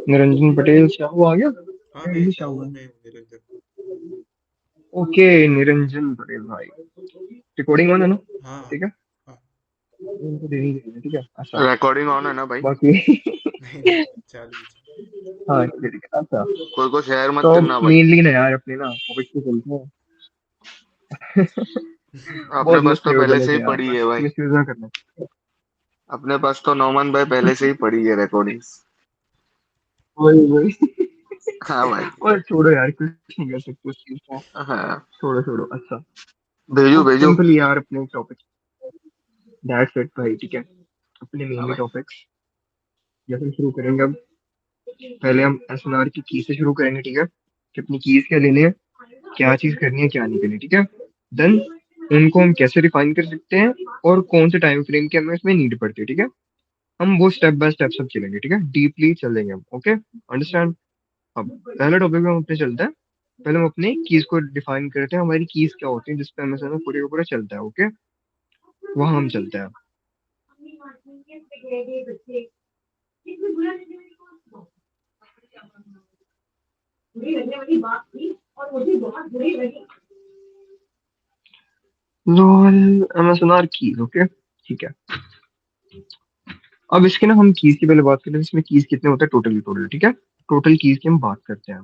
निरंजन पटेल शाहू आ गया। हाँ मैं निरंजन शाहू शाहू है। में हूँ निरंजन। ओके, निरंजन पटेल भाई। रिकॉर्डिंग ऑन है ना? हाँ ठीक है। हाँ। उनको देनी चाहिए, ठीक है, अच्छा। रिकॉर्डिंग ऑन है ना भाई? बाकी नहीं नहीं, चालू है, चालू। हाँ ठीक है, अच्छा। कोई को शेयर मत तो करना भाई। मेनली ना यार अपने ना टॉपिक पे चलते हैं। अपने बहुत पास तो मस्ती हो पहले गई से ही थे यार, पड़ी है बस भाई। मिस यूज ना करना। अपने पास तो नौमान भाई पहले से ही पड़ी है रिकॉर्डिंग्स। वही वही। हाँ भाई। और छोड़ो यार, कुछ नहीं कर सकते उस चीज का। हाँ, छोड़ो छोड़ो, अच्छा। भेजू अब भेजू। सिंपल यार अपने टॉपिक, दैट्स इट भाई, ठीक है। अपने हाँ मेनली भाई। टॉपिक्स जैसे शुरू करेंगे अब। पहले हम एसएनआर की की से शुरू करेंगे, ठीक है, कि अपनी कीज क्या लेनी है, क्या चीज करनी है, क्या नहीं करनी, ठीक है। देन उनको हम कैसे रिफाइन कर सकते हैं, और कौन से टाइम फ्रेम की हमें इसमें नीड पड़ती है, ठीक है। हम वो स्टेप बाय स्टेप सब चलेंगे, ठीक है, डीपली चलेंगे हम, ओके, अंडरस्टैंड। अब पहले टॉपिक में हम अपने चलते हैं। पहले हम अपनी कीज को डिफाइन करते हैं, हमारी कीज क्या होती है जिसपे हमें सारा पूरे का पूरा चलता है, ओके। वहां हम चलते हैं। लॉल एमएसएनआर कीज, ओके, ठीक है। अब इसके ना हम कीज की पहले बात करते हैं, इसमें कीज कितने होते हैं टोटल, टोटल, ठीक है। टोटल कीज की हम बात करते हैं।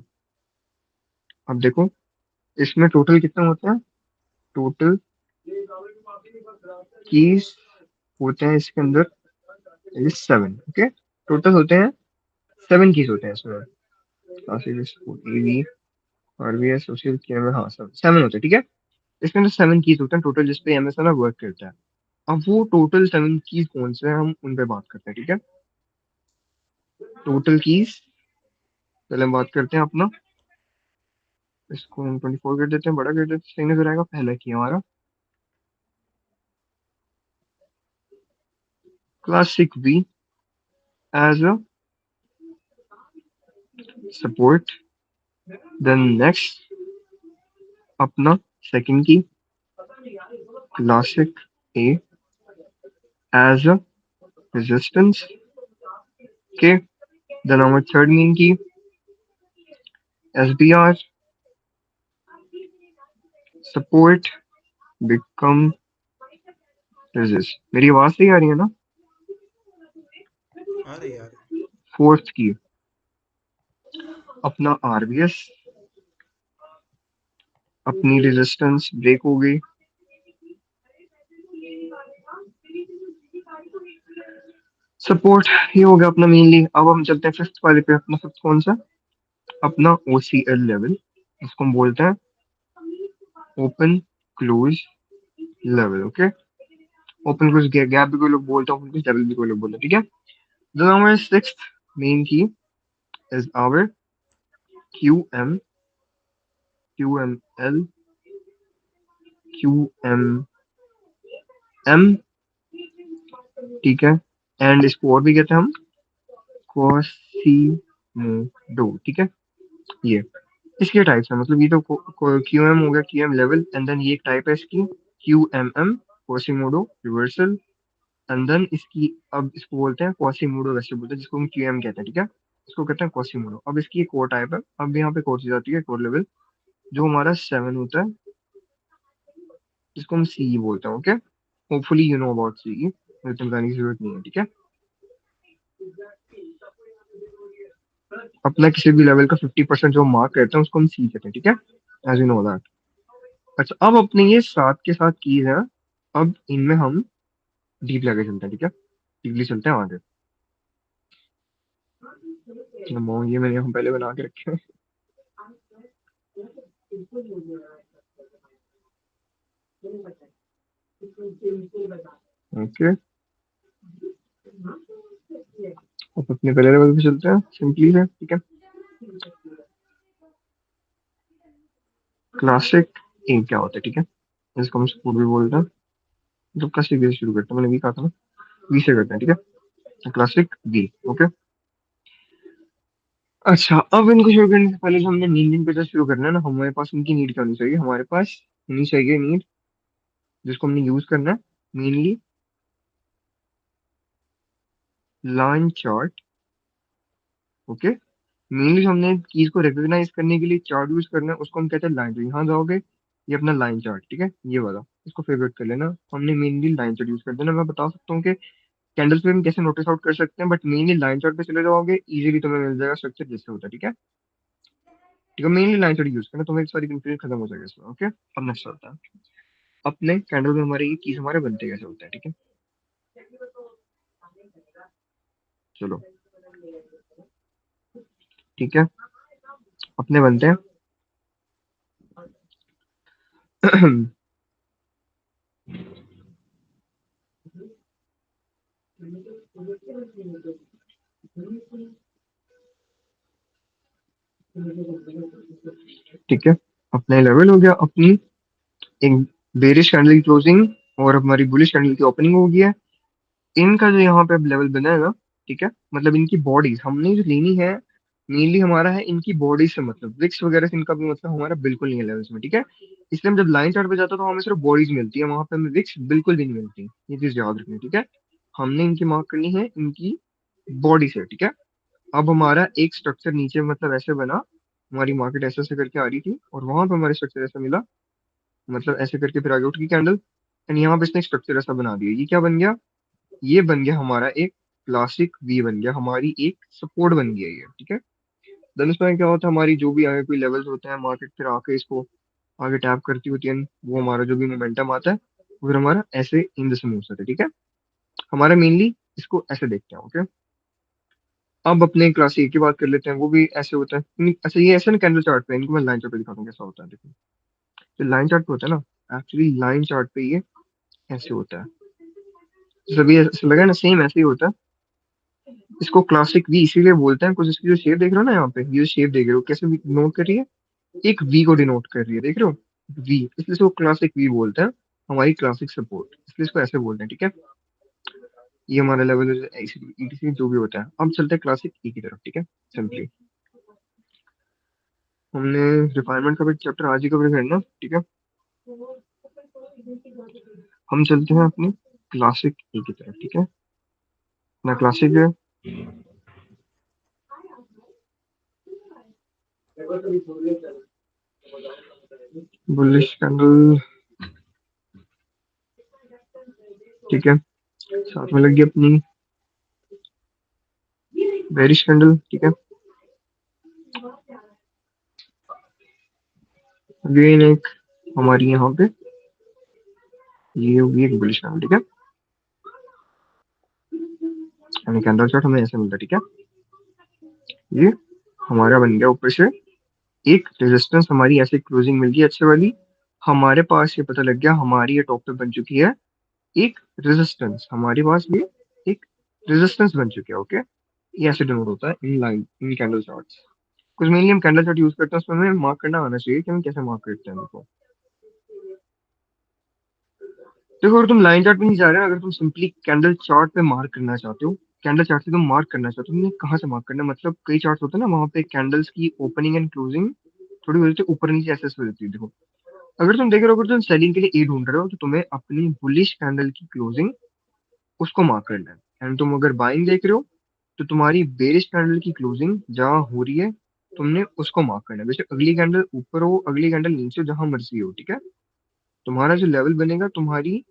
अब देखो, इसमें टोटल कितने होते हैं, टोटल कीज होते हैं इसके अंदर 7, ओके। टोटल होते हैं 7 कीज होते हैं इसमें। क्लासिक एवी, आरबीएस, सोशल केएमएल, हाँ सब 7 होते हैं, ठीक है। इसके अंदर 7 कीज होते हैं टोटल, जिसपे एमएस ना वर्क करता है। अब वो टोटल 7 कीज कौन से हैं, हम उन पे बात करते हैं, ठीक है। टोटल कीज पहले हम बात करते हैं अपना। इसको हम 24 कर देते हैं, बड़ा कर देते हैं, सही नजर आएगा। पहला की हमारा classic V as a support. Then next अपना सेकंड की classic A as a resistance, के। देन our third mean की SBR support become resist। मेरी आवाज सही आ रही है ना? आ रही, आ रही। फोर्थ की अपना आरबीएस, अपनी रेजिस्टेंस ब्रेक हो गई। सपोर्ट ये हो गया अपना मेनली। अब हम चलते हैं फिफ्थ वाले पे। अपना फिफ्थ कौन सा? अपना ओसीएल लेवल, इसको हम बोलते हैं open close level, okay. Open close gap भी कोई लोग बोलते हैं, ओपन क्लोज लेवल भी कोई लोग बोलते हैं, ठीक है। देन हमारे सिक्स्थ मेन की is our Q M, QML, QMM, ठीक है। एंड इसको और भी कहते हैं हम क्वासीमोडो, ठीक है। ये इसके टाइप्स है, मतलब ये तो QM हो गया, QM लेवल, एंड देन ये एक टाइप है इसकी QMM, Quasimodo reversal. And then इसकी, अब इसको बोलते हैं क्वासीमोडो, वैसे बोलते हैं जिसको हम QM कहते हैं, ठीक है। इसको कहते हैं क्वासीमोडो। अब इसकी एक और टाइप है। अब यहाँ पे एक और चीज आती है, एक और लेवल, जो हमारा 7 होता है, जिसको हम CE बोलते हैं, okay. Hopefully you know about CE, मुझे बताने की जरूरत नहीं है, ठीक है। अपना किसी भी लेवल का 50% जो मार्क करते हैं उसको हम सी कहते हैं, ठीक है, एज यू नो दैट। अच्छा, अब अपने ये सात के साथ कीज है। अब इनमें हम डीप आगे चलते हैं, ठीक है, डीपली चलते हैं आगे। ये मैंने यहाँ पहले बना के रखे हैं, ओके। अब अपने पहले लेवल पे चलते हैं, सिंपली है, ठीक है। क्लासिक ए क्या होता है, ठीक है, इसको हम स्कूल भी बोलते हैं। तो क्लासिक बी से शुरू करते हैं, मैंने वी कहा था ना, वी से करते हैं, ठीक है। Classic B, okay. अच्छा, अब इनको शुरू करने से पहले जो हमने नींद नींद पे जो शुरू करना है ना, हमारे पास उनकी नीड क्या होनी चाहिए, हमारे पास होनी चाहिए नीड जिसको हमने यूज करना है mainly, line chart. Okay, mainly हमने कीज को रिकॉग्नाइज करने के लिए चार्ट यूज करना है, उसको हम कहते हैं लाइन चार्ट। यहाँ जाओगे, ये अपना लाइन चार्ट, ठीक है, ये वाला, इसको फेवरेट कर लेना। हमने मेनली लाइन चार्ट यूज कर देना। मैं बता सकता हूँ कि कैंडल्स पे हम कैसे नोटिस आउट कर सकते हैं, बट मेनली लाइन चार्ट पे चले जाओगे, इजीली तुम्हें मिल जाएगा स्ट्रक्चर जैसे होता है। ठीक है, ठीक है, मेनली लाइन चार्ट यूज करना, तुम्हें सारी कंफ्यूजन खत्म हो जाएगा इसमें। ओके, अब नेक्स्ट होता है अपने कैंडल में हमारे ये कीज हमारे बनते कैसे होते हैं। ठीक है, चलो, ठीक है, अपने बनते हैं। ठीक है, अपना लेवल हो गया, अपनी एक बेरिश कैंडल की क्लोजिंग और हमारी बुलिश कैंडल की ओपनिंग हो गई है। इनका जो यहाँ पे अब लेवल बना है ना, ठीक है, मतलब इनकी बॉडीज हमने जो लेनी है, मेनली हमारा है इनकी बॉडी से, मतलब विक्स वगैरह से इनका भी मतलब हमारा बिल्कुल नहीं है लेवल्स में। ठीक है, इसलिए हम जब लाइन चार्ट पे जाते हैं तो हमें सिर्फ बॉडीज मिलती है, वहां पे हमें विक्स बिल्कुल भी नहीं मिलती। ये चीज याद रखनी है। ठीक है, हमने इनकी मार्क करनी है इनकी बॉडी से। ठीक है, अब हमारा एक स्ट्रक्चर नीचे मतलब ऐसे बना, हमारी मार्केट ऐसे ऐसे करके आ रही थी और वहां पे हमारे स्ट्रक्चर ऐसा मिला, मतलब ऐसे करके फिर आगे उठ गई कैंडल, एंड यहाँ पे इसने स्ट्रक्चर ऐसा बना दिया। ये क्या बन गया? ये बन गया हमारा एक क्लासिक वी, बन गया हमारी एक सपोर्ट बन गया ये। ठीक है, देन इसमें क्या होता है, हमारी जो भी आगे कोई लेवल्स होते हैं, मार्केट फिर आके इसको आगे टैप करती होती है, वो हमारा जो भी मोमेंटम आता है वो फिर हमारा ऐसे इन द मूव होता है। ठीक है, हमारा मेनली इसको ऐसे देखते हैं। ओके, अब अपने क्लास ए की बात कर लेते हैं, वो भी ऐसे होता है। अच्छा, ये ऐसे ना कैंडल चार्ट पे, इनको मैं लाइन चार्ट पे दिखाता हूँ कैसा होता है। देखो, जो लाइन चार्ट पे होता है ना, एक्चुअली लाइन चार्ट पे ये ऐसे होता है। सभी ऐसे लगा है ना, सेम ऐसे ही होता है। इसको क्लासिक वी इसीलिए बोलते हैं, कुछ इसकी जो शेप देख रहे हो ना, यहाँ पे ये शेप देख रहे हो कैसे नोट कर रही है, एक वी को डिनोट कर रही है, देख रहे हो, वी, इसलिए इसको क्लासिक वी बोलते हैं। हमारी क्लासिक सपोर्ट, इसलिए इसको ऐसे बोलते हैं। ठीक है, ये हमारा लेवल ईटीसी जो भी होता है। अब चलते हैं क्लासिक ई की तरफ। ठीक है, सिंपली हमने रिफाइनमेंट का भी चैप्टर आज ही कवर करना। ठीक है, हम चलते हैं अपनी क्लासिक ए की तरफ। ठीक है, ना क्लासिक है, बुलिश कैंडल। ठीक है, साथ में लगी अपनी बेरिश कैंडल। ठीक है, अगेन एक हमारी यहाँ पे ये होगी एक बुलिश कैंडल। ठीक है, यानी कैंडल चार्ट हमें ऐसे मिलता है। ठीक है, ये हमारा बन गया ऊपर से एक रेजिस्टेंस, हमारी ऐसे क्लोजिंग मिल गई अच्छे वाली। हमारे पास ये पता लग गया हमारी ये टॉप पे बन चुकी है एक रेजिस्टेंस, हमारे पास ये एक रेजिस्टेंस बन चुकी है। ओके, ये ऐसे डिनोट होता है in line in candle charts. कुछ मेनली हम कैंडल चार्ट यूज करते हैं, उसमें हमें मार्क करना आना चाहिए कि हम कैसे मार्क करते हैं। देखो, अगर तुम लाइन चार्ट पे नहीं जा रहे हो, अगर तुम सिंपली कैंडल चार्ट पे मार्क करना चाहते हो, कैंडल चार्ट से तुम मार्क करना चाहते हो, तुमने कहाँ से मार्क करना है? मतलब कई चार्ट होते हैं ना, वहां पे कैंडल्स की ओपनिंग एंड क्लोजिंग थोड़ी हो जाती है, ऊपर नीचे ऐसे ऐसे हो जाती है। देखो, अगर तुम देख रहे हो, अगर तुम सेलिंग के लिए ए ढूंढ रहे हो, तो तुम्हें अपनी बुलिश कैंडल की क्लोजिंग उसको मार्क करना है। एंड तुम अगर बाइंग देख रहे हो, तो तुम्हारी बेरिश कैंडल की क्लोजिंग जहां हो रही है, तुमने उसको मार्क करना है। वैसे अगली कैंडल ऊपर हो, अगली कैंडल नीचे हो, जहां मर्जी हो। ठीक है, तुम्हारा जो लेवल बनेगा तुम्हारी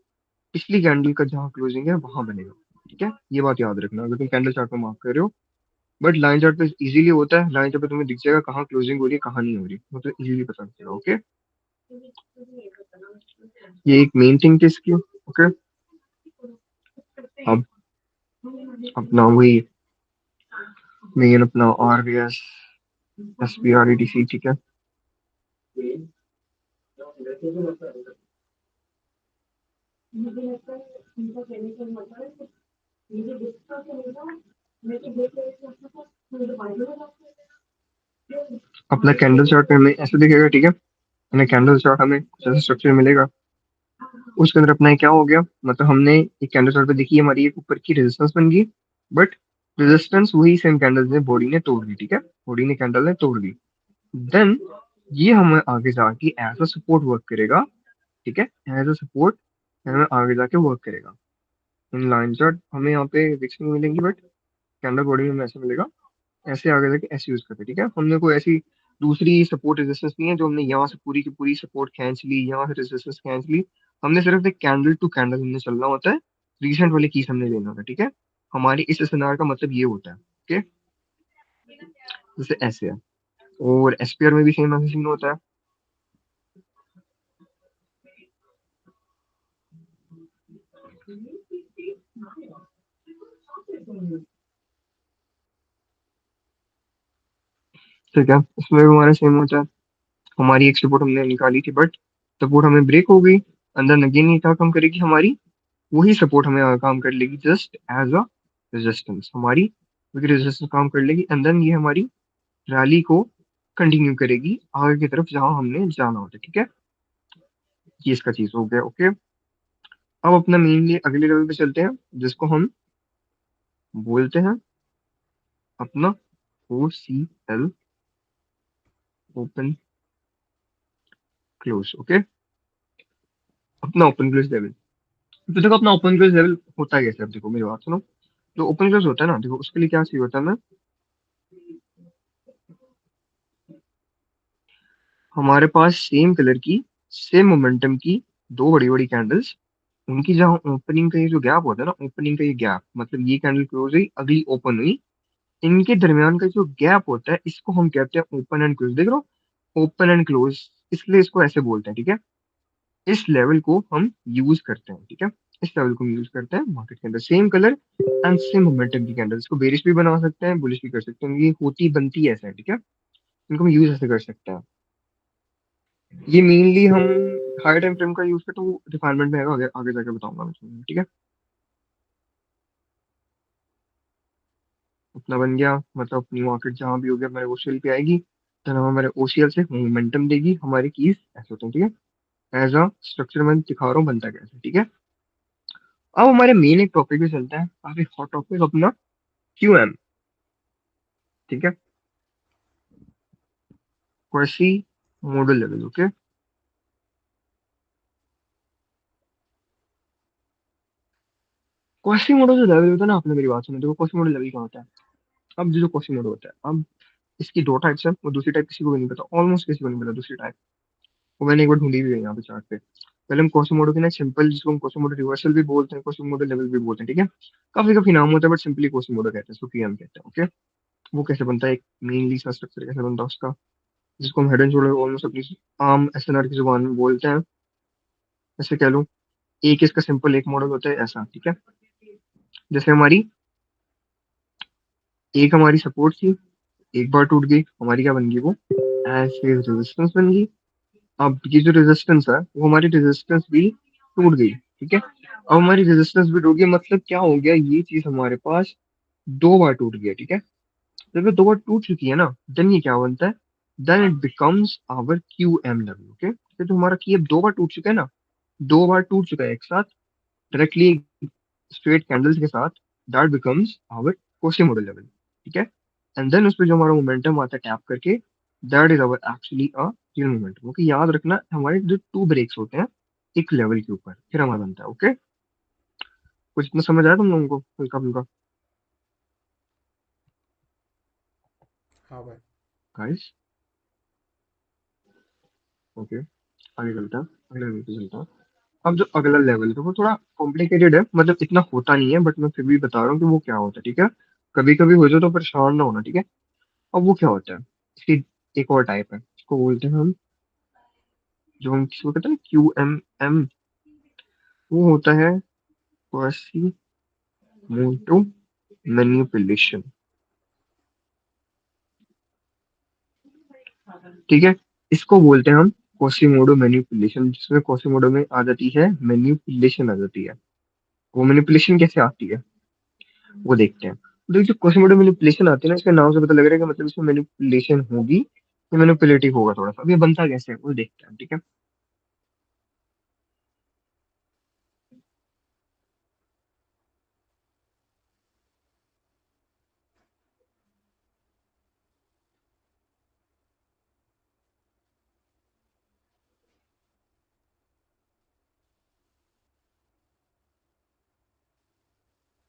पिछली कैंडल का जहाँ क्लोजिंग है वहां बनेगा। ठीक है, ये बात याद रखना अगर तुम कैंडल चार्ट में मार्क कर रहे हो। बट लाइन चार्ट पे इजीली होता है, लाइन चार्ट पे तुम्हें दिख जाएगा कहाँ क्लोजिंग हो रही है कहाँ नहीं हो रही, मतलब इजीली पता चलेगा। ओके, ये एक मेन थिंग थी इसकी। ओके, अब अपना वही मेन अपना R B S, S P R E T C. ठीक है, अपना कैंडल चार्ट में हमें ऐसे दिखेगा। ठीक है, हमें कैंडल चार्ट हमें कुछ ऐसा स्ट्रक्चर मिलेगा, उसके अंदर अपना ये क्या हो गया, मतलब हमने एक कैंडल चार्ट पे देखी है हमारी एक ऊपर की रेजिस्टेंस बन गई, बट रेजिस्टेंस वही सेम कैंडल ने बॉडी ने तोड़ दी। ठीक है, बॉडी ने कैंडल ने तोड़ दी। देन ये हमें आगे जाके एज अ सपोर्ट वर्क करेगा। ठीक है, एज अ सपोर्ट हमें आगे जाके वर्क करेगा। इन लाइन चार्ट हमें यहाँ पे विक्स नहीं मिलेंगी, बट कैंडल बॉडी में हमें ऐसे मिलेगा, ऐसे आगे जाके ऐसे यूज करते हैं, ठीक है। हमने कोई ऐसी दूसरी सपोर्ट रेजिस्टेंस नहीं है जो हमने यहाँ से पूरी की पूरी सपोर्ट खींच ली, यहाँ से रेजिस्टेंस खींच ली। हमने सिर्फ एक कैंडल टू कैंडल हमने चलना होता है, रिसेंट वाले कीज हमने लेना होता है, ठीक है। हमारी इस सिनार का मतलब ये होता है, ओके। जैसे ऐसे है, और एसपीआर में भी सेम ऐसे सीन होता है। ठीक है, इसमें भी हमारा सेम होता है। हमारी एक सपोर्ट हमने निकाली थी, बट सपोर्ट हमें ब्रेक हो गई, अंदर नगेन नहीं था, कम करेगी हमारी वही सपोर्ट हमें काम कर लेगी जस्ट एज अ रेजिस्टेंस, हमारी वही रेजिस्टेंस काम कर लेगी, एंड देन ये हमारी रैली को कंटिन्यू करेगी आगे की तरफ जहां हमने जाना होता है, ठीक है। ये इसका चीज हो गया, ओके। अब अपना मेनली अगले लेवल पे चलते हैं, जिसको हम बोलते हैं अपना O C L, open close, okay. अपना ओपन क्लोज लेवल। तो देखो अपना ओपन क्लोज लेवल होता है कैसे, अब देखो मेरी बात सुनो। जो ओपन क्लोज होता है ना, देखो उसके लिए क्या चाहिए होता है हमें, हमारे पास सेम कलर की सेम मोमेंटम की दो बड़ी बड़ी कैंडल्स, उनकी जहाँ ओपनिंग का ये जो गैप होता है ना, ओपनिंग का ये गैप मतलब ये कैंडल क्लोज हुई अगली ओपन हुई, इनके दरमियान का जो गैप होता है इसको हम कहते हैं ओपन एंड क्लोज, देख रहे हो, ओपन एंड क्लोज, इसलिए इसको ऐसे बोलते हैं, ठीक है। इस लेवल को हम यूज करते हैं, ठीक है। इस लेवल को हम यूज करते हैं मार्केट के अंदर, same colour and same momentum की कैंडल्स को बेरिश भी बना सकते हैं, बुलिश भी कर सकते हैं, ये होती बनती ऐसा है, ठीक है। इनको हम यूज ऐसे कर सकते हैं। ये मेनली हम हाई टाइम फ्रेम का यूज करते हैं, वो रिफाइनमेंट में आएगा, आगे आगे जाके बताऊंगा मैं तुम्हें, ठीक है। अपना बन गया, मतलब अपनी मार्केट जहाँ भी हो गया हमारे ओसीएल पे आएगी, तो हम हमारे ओसीएल से मोमेंटम देगी, हमारी कीज ऐसे होते हैं, ठीक है। एज अ स्ट्रक्चर मैं दिखा रहा हूँ बनता कैसे, ठीक है। अब हमारे मेन एक टॉपिक भी चलता है, काफी हॉट टॉपिक अपना क्यूएम, ठीक है। Quasi model level, okay. Quasi model जो लेवल होता है ना, आपने मेरी बात सुनी, देखो क्वेसी मॉडल लेवल क्या होता है। अब जो क्वेसी मॉडल होता है, अब इसकी दो टाइप्स है, वो दूसरी टाइप किसी को भी नहीं पता, ऑलमोस्ट किसी को नहीं पता दूसरी टाइप। वो मैंने एक बार ढूंढी भी है यहाँ पे चार्ट पे। पहले हम कोसमोडो की ना सिंपल, जिसको हम कोसमोडो रिवर्सल भी बोलते हैं, कोसमोडो लेवल भी बोलते हैं, ठीक है। काफी काफी नाम होता है, बट सिंपली कोसमोडो कहते हैं, उसको पीएम कहते हैं, ओके। वो कैसे बनता है, एक मेनली सा स्ट्रक्चर कैसे बनता है उसका, जिसको हम हेड एंड शोल्डर ऑलमोस्ट अपनी आम एसएनआर की जुबान में बोलते हैं, ऐसे कह लो। एक इसका सिंपल एक मॉडल होता है ऐसा, ठीक है। जैसे हमारी एक हमारी सपोर्ट थी, एक बार टूट गई, हमारी क्या बन गई वो, ऐसे रेजिस्टेंस बन गई। अब ये जो रेजिस्टेंस है वो हमारी रेजिस्टेंस भी टूट गई, ठीक है। अब हमारी रेजिस्टेंस भी टूट गई, मतलब क्या हो गया, ये चीज हमारे पास दो बार टूट गया, ठीक है। जब ये दो बार टूट चुकी है ना, देन ये क्या बनता है, then it becomes our Q M W, okay. तो जो हमारा की अब दो बार टूट चुका है ना, दो बार टूट चुका है एक साथ, डायरेक्टली स्ट्रेट कैंडल्स के साथ, that becomes our quasi model level, ठीक है। एंड देन उस पे जो हमारा मोमेंटम आता है टैप करके, that is our actually a real momentum, okay. याद रखना हमारे जो टू ब्रेक्स होते हैं एक लेवल के ऊपर, फिर हमारा बनता है, ओके। कुछ इतना समझ आया तुम लोगों को हल्का फुल्का, हाँ भाई। गाइस? ओके, आगे चलता है, अगले लेवल पे चलता है। अब जो अगला लेवल है वो थोड़ा कॉम्प्लिकेटेड है, मतलब इतना होता नहीं है, बट मैं फिर भी बता रहा हूँ कि वो क्या होता है, ठीक है। कभी कभी हो जाए तो परेशान ना होना, ठीक है। अब वो क्या होता है, इसकी एक और टाइप है, इसको बोलते हैं हम, जो हम किसको कहते हैं क्यू एम एम, वो होता है क्वासी मोटो मैनिपुलेशन, ठीक है। इसको बोलते हैं हम कोसिमोडो मैनिपुलेशन, जिसमें कोसिमोडो में आ जाती है मैनिपुलेशन आ जाती है। वो मैनिपुलेशन कैसे आती है वो देखते हैं। तो जो कोसिमोडो मैनिपुलेशन आती है ना, इसके नाम से पता लग रहा है कि मतलब इसमें मैनिपुलेशन होगी, ये मैनिपुलेटिव होगा थोड़ा सा। अब ये बनता कैसे है वो देखते हैं, ठीक है।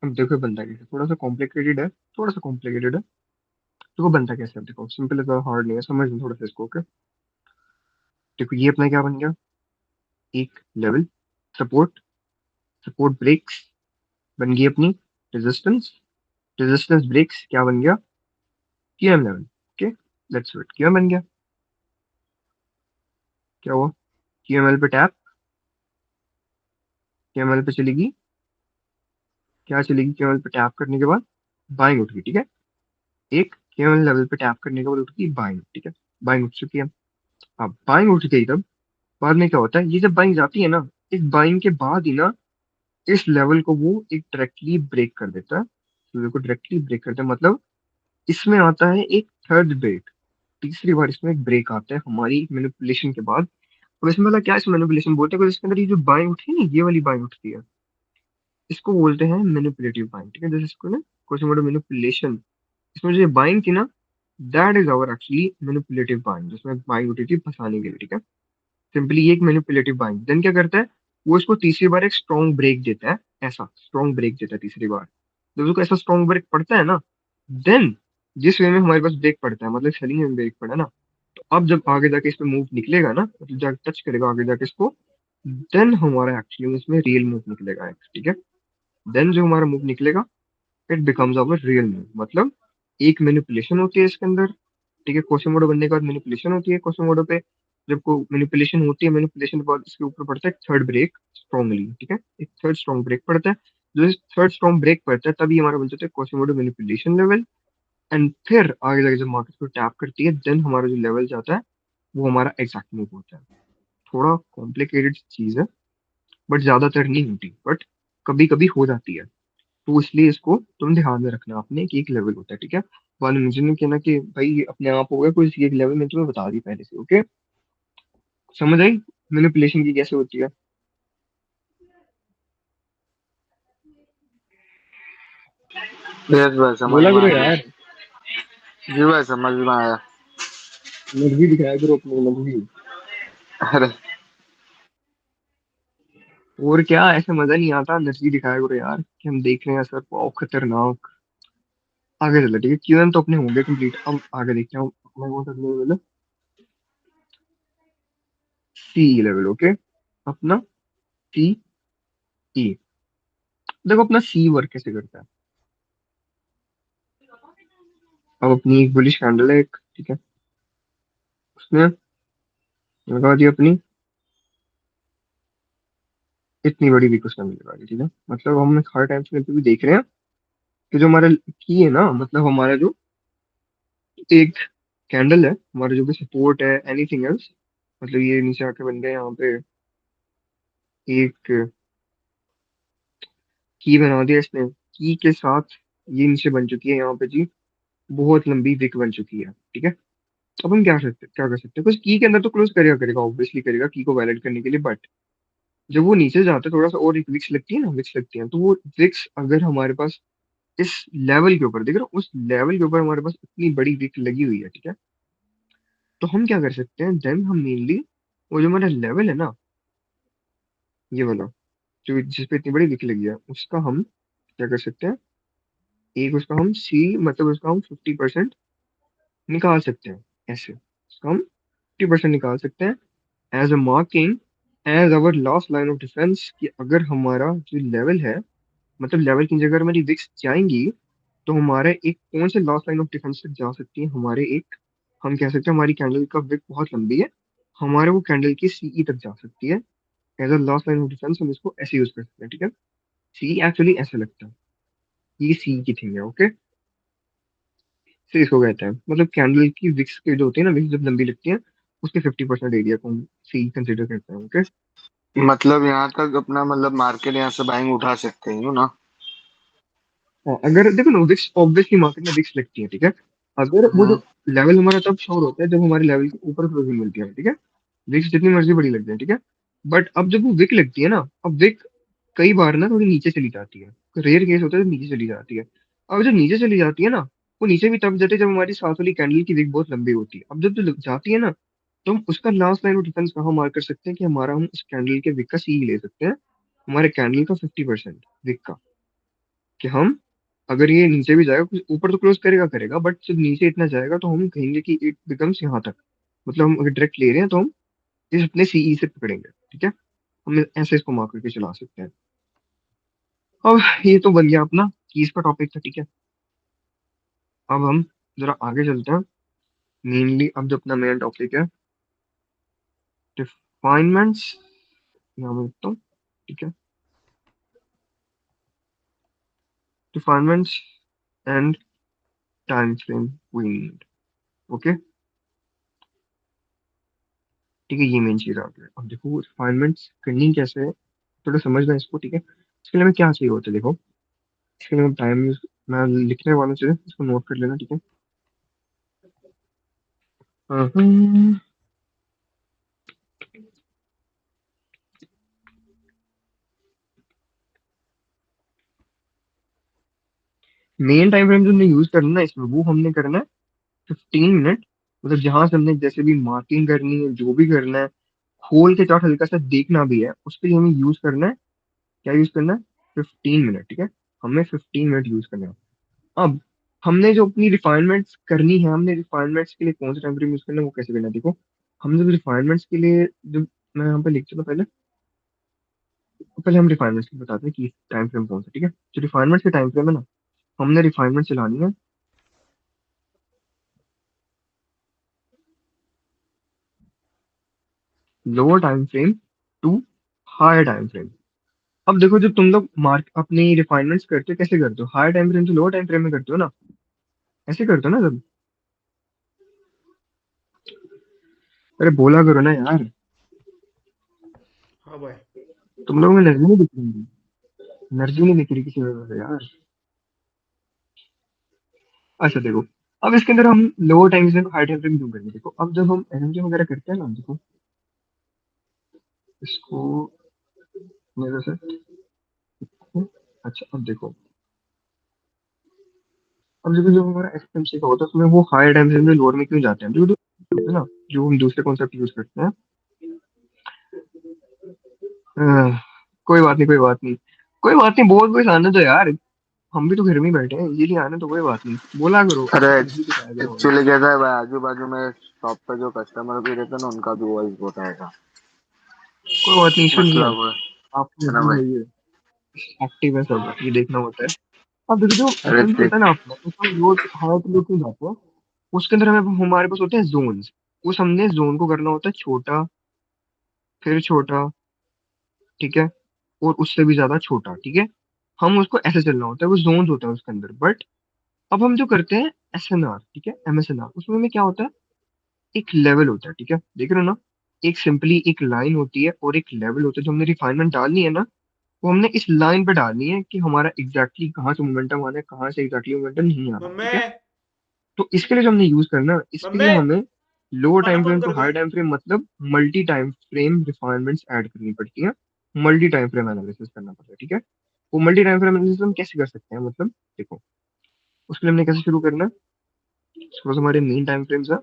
अब देखो ये बनता कैसे, थोड़ा सा कॉम्प्लिकेटेड है, थोड़ा सा कॉम्प्लिकेटेड है। तो वो बनता कैसे, अब देखो सिंपल है, हार्ड नहीं है, समझ लो थोड़ा सा इसको। ओके, देखो ये अपना क्या बन गया, एक लेवल। सपोर्ट, सपोर्ट ब्रेक्स बन गई अपनी रेजिस्टेंस, रेजिस्टेंस ब्रेक्स क्या बन गया, QM level. Okay, let's it, QM बन गया। क्या हुआ, क्यूएमएल पे टैप, क्यूएमएल पे चलेगी, क्या चलेगी, क्यूएमएल पे टैप करने के बाद बाइंग उठ गई, ठीक है। एक क्यूएमएल लेवल पे टैप करने के बाद उठ गई बाइंग, ठीक है। बाइंग उठ चुकी है। अब बाइंग उठ गई, तब बाद में क्या होता है, ये जब बाइंग जाती है ना, इस बाइंग के बाद ही ना इस लेवल को वो एक डायरेक्टली ब्रेक कर देता है। लेवल को डायरेक्टली ब्रेक करता है, मतलब इसमें आता है एक थर्ड ब्रेक, तीसरी बार इसमें एक ब्रेक आता है हमारी मैनिपुलेशन के बाद। अब इसमें मतलब क्या, इसमें मैनिपुलेशन बोलते हैं because इसके अंदर ये जो बाइंग उठी है ना, ये वाली बाइंग उठती है, इसको बोलते हैं मैनिपुलेटिव बाइंग, ठीक है। जैसे इसको ना क्वेश्चन वर्ड मैनिपुलेशन, इसमें जो बाइंग थी ना, that is our actually manipulative buying, जिसमें बाइंग उठी थी फंसाने के लिए, ठीक है। सिंपली ये एक मैनिपुलेटिव बाइंग, देन क्या करता है, वो इसको तीसरी बार एक स्ट्रॉन्ग ब्रेक देता है, ऐसा स्ट्रॉन्ग ब्रेक देता है तीसरी बार। जब उसको ऐसा स्ट्रॉन्ग ब्रेक पड़ता है ना, देन जिस वे में हमारे पास ब्रेक पड़ता है, मतलब सेलिंग में ब्रेक पड़ा ना, तो अब जब आगे जाके इसमें मूव निकलेगा ना, मतलब जाके टच करेगा आगे जाके इसको, देन हमारा एक्चुअली इसमें रियल मूव निकलेगा, ठीक है। देन जो हमारा मूव निकलेगा, it becomes our real move, मतलब एक मैनिपुलेशन होती है इसके अंदर, ठीक है। क्वेश्चन मोडो बनने के बाद मैनिपुलेशन होती है क्वेश्चन मोडो पे, जब को मैनिपुलेशन होती है, मैनिपुलेशन के बाद इसके ऊपर पड़ता है थर्ड ब्रेक स्ट्रॉन्गली, ठीक है। एक थर्ड स्ट्रॉन्ग ब्रेक पड़ता है, जो थर्ड स्ट्रॉन्ग ब्रेक पड़ता है तभी हमारा बन जाता है क्वेश्चन मोडो मैनिपुलेशन लेवल। एंड फिर आगे जाके जब मार्केट को टैप करती है, देन हमारा जो लेवल जाता है वो हमारा एग्जैक्ट मूव होता है। थोड़ा कॉम्प्लिकेटेड चीज है, बट ज्यादातर नहीं होती, बट कभी कभी हो जाती है। तो इसलिए इसको तुम ध्यान में रखना अपने कि एक लेवल होता है, ठीक है। बाद में मुझे नहीं कहना कि भाई ये अपने आप होगा कोई, एक लेवल में तुम्हें बता दी पहले से। ओके, समझ आई मैनिपुलेशन की कैसे होती है। यस भाई, समझ बोला में आ करो गया। यार, जी भाई, समझ में आया। एनर्जी दिखाया करो अपनी एनर्जी। अरे, और क्या, ऐसे मजा नहीं आता, एनर्जी दिखाया करो यार कि हम देख रहे हैं सर, वाओ खतरनाक। आगे चलो, ठीक है, क्यूएम तो अपने होंगे कंप्लीट, अब आगे देखते हैं अपना कौन सा लेवल है, सी लेवल। ओके, अपना सी ई, देखो अपना सी वर्क कैसे करता है। अब अपनी एक बुलिश कैंडल है एक, ठीक है, उसने लगा दी अपनी इतनी बड़ी वीक उसने लगा दी, ठीक है। मतलब हम हर टाइम से भी देख रहे हैं कि जो हमारा की है ना, मतलब हमारा जो एक कैंडल है, हमारा जो भी सपोर्ट है, एनीथिंग एल्स, मतलब ये नीचे आके बन गया यहाँ पे एक की बना दिया इसने, की के साथ ये नीचे बन चुकी है यहाँ पे जी, बहुत लंबी विक बन चुकी है, ठीक है। अब हम क्या कर सकते हैं, कुछ की के अंदर तो क्लोज करेगा करेगा, ऑब्वियसली करेगा की को वैलिड करने के लिए, बट जब वो नीचे जाता है थोड़ा सा और एक विक्स लगती है ना, विक्स लगती है, तो वो विक्स अगर हमारे पास इस लेवल के ऊपर देख रहे हो, उस लेवल के ऊपर हमारे पास इतनी बड़ी विक लगी हुई है, ठीक है, तो हम क्या कर सकते हैं, देन हम मेनली वो जो हमारा लेवल है ना, ये वाला जो जिस पे इतनी बड़ी विक लगी है, उसका हम क्या कर सकते हैं, एक उसका हम सी, मतलब उसका हम 50% निकाल सकते हैं, ऐसे उसका हम 50% निकाल सकते हैं as a marking, as our last line of defence, कि अगर हमारा जो लेवल है, मतलब लेवल की जगह हमारी विक्स जाएंगी, तो हमारे एक कौन से लास्ट लाइन ऑफ डिफेंस तक जा सकती है, हमारे एक, हम कह सकते हैं हमारी कैंडल का विक बहुत लंबी है, हमारे वो कैंडल की सीई तक जा सकती है, as a last line of defence हम इसको ऐसे यूज कर सकते हैं, ठीक है। सी एक्चुअली ऐसे लगता है, ये सी की थिंग है। ओके, फिर इसको कहते हैं, मतलब कैंडल की विक्स के जो होती है ना, विक्स जब लंबी लगती है, उसके 50% एरिया को हम सी कंसिडर करते हैं। ओके, मतलब यहाँ तक अपना मतलब मार्केट यहाँ से बाइंग उठा सकते हैं, यूँ ना। हाँ, अगर देखो ना विक्स ऑब्वियसली मार्केट में विक्स लगती है, ठीक है। अगर वो जो हम्म। लेवल हमारा तब शोर होता है जब हमारे लेवल के ऊपर क्लोजिंग मिलती है, ठीक है। विक्स जितनी मर्जी बड़ी लग जाए, ठीक है, बट अब जब वो विक लगती है ना, अब विक कई बार ना थोड़ी नीचे चली जाती है, रेयर केस होता है जब नीचे चली जाती है। अब जब नीचे चली जाती है ना, वो नीचे भी तब जाती है जब हमारी साथ वाली कैंडल की विक बहुत लंबी होती है। अब जब जो जाती है ना, तो हम उसका लास्ट लाइन ऑफ डिफेंस कहाँ मार्क कर सकते हैं, कि हमारा हम उस कैंडल के विक का सी ले सकते हैं, हमारे कैंडल का 50% विक का, कि हम अगर ये नीचे भी जाएगा, कुछ ऊपर तो क्लोज करेगा करेगा, बट जब नीचे इतना जाएगा तो हम कहेंगे कि इट बिकम्स यहाँ तक। मतलब हम अगर डायरेक्ट ले रहे हैं तो हम इस अपने सीई से पकड़ेंगे, ठीक है। हम ऐसे इसको मार्क करके चला सकते हैं। अब ये तो बन गया अपना कीज का टॉपिक था, ठीक है। अब हम जरा आगे चलते हैं। मेनली अब जो अपना मेन टॉपिक है, रिफाइनमेंट्स, यहाँ पे लिखता हूँ, ठीक है। Refinements and time frame we need. Okay, ठीक है, ये मेन चीज आ गया। अब देखो रिफाइनमेंट्स करनी कैसे है, थोड़ा समझना इसको, ठीक है। इसके लिए हमें क्या चाहिए होता है, देखो। इसके लिए टाइम यूज, मैं लिखने वाला चीज है, इसको नोट कर लेना, ठीक है। मेन टाइम फ्रेम जो हमने यूज करना है इसमें, वो हमने करना है 15 मिनट। मतलब जहां से हमने जैसे भी मार्किंग करनी है, जो भी करना है, खोल के चार्ट हल्का सा देखना भी है, उसके लिए हमें यूज करना है, क्या यूज करना है, 15 मिनट, ठीक है। हमें 15 मिनट यूज करना है। अब हमने जो अपनी रिफाइनमेंट्स करनी है, हमने रिफाइनमेंट्स के लिए कौन सा टाइम फ्रेम यूज करना है, वो कैसे करना है, देखो। हम जब रिफाइनमेंट्स के लिए, जब मैं यहाँ पे लिख चुका पहले, तो पहले हम रिफाइनमेंट्स की बताते हैं कि टाइम फ्रेम कौन सा, ठीक है। जो रिफाइनमेंट्स के टाइम फ्रेम है ना, हमने रिफाइनमेंट चलानी है lower time frame to higher time frame. अब देखो, जब तुम लोग मार्क अपनी रिफाइनमेंट्स करते हो, कैसे करते हो, हायर टाइम फ्रेम से लोअर टाइम फ्रेम में करते हो ना, ऐसे करते हो ना जब। अरे बोला करो ना यार, हाँ भाई। तुम लोगों में एनर्जी नहीं दिख रही, एनर्जी नहीं दिख रही किसी वजह से यार। अच्छा देखो, अब इसके अंदर हम lower time frame high time frame क्यों करेंगे, देखो। अब जब हम एनर्जी वगैरह करते हैं ना, देखो इसको मेरे से, अच्छा अब देखो, अब देखो जो हमारा एफएमसी का होता है उसमें वो हायर टाइम फ्रेम में लोअर में क्यों जाते हैं, जो होता है ना, जो हम दूसरे कॉन्सेप्ट यूज करते हैं। अह, कोई बात नहीं, कोई बात नहीं, कोई बात नहीं, बहुत कोई आने दो यार। हम भी तो घर में ही बैठे हैं, इजीली आने तो, कोई बात नहीं, बोला करो, अरे इजीली कुछ आया करो भाई। एक्चुअली कैसा है भाई, आजू बाजू में शॉप पे जो कस्टमर भी रहते हैं ना, उनका भी वॉइस बहुत आएगा। कोई बात नहीं, इशू नहीं है। मतलब आपकी है ना मर्जी भाई। सही है, एक्टिव है सब, ये देखना होता है। अब देखो जो अरे एफएमसी होता है ना अपना, उसमें रोज हायर टू क्यों जाते हैं, उसके अंदर हमें, हमारे पास होते हैं जोन्स। उस हमने जोन को करना होता है छोटा, फिर छोटा, ठीक है, और उससे भी ज्यादा छोटा, ठीक है। हम उसको ऐसे चलना होता है, वो जोन्स होता है उसके अंदर। बट अब हम जो करते हैं एसएनआर, ठीक है, एमएसएनआर, उसमें हमें क्या होता है, एक लेवल होता है, ठीक है, देख रहे हो ना। एक सिंपली एक लाइन होती है और एक लेवल होता है, जो हमने रिफाइनमेंट डालनी है ना, वो हमने इस लाइन पे डालनी है कि हमारा एग्जैक्टली कहाँ से मोमेंटम आना है, कहाँ से एग्जैक्टली मोमेंटम नहीं आना, मम्मी। ठीक है। तो इसके लिए जो हमने यूज करना, इसके लिए मम्मी, हमें लोअर खाना टाइम फ्रेम बंद टू कर दे। हाई टाइम फ्रेम, मतलब multi time frame refinements add करनी पड़ती है। मल्टी टाइम फ्रेम एनालिसिस करना पड़ता है, ठीक है। वो मल्टी टाइम फ्रेम एनालिसिस हम कैसे कर सकते हैं, मतलब देखो, उसके लिए हमने कैसे शुरू करना है। सपोज हमारे मेन टाइम फ्रेम्स है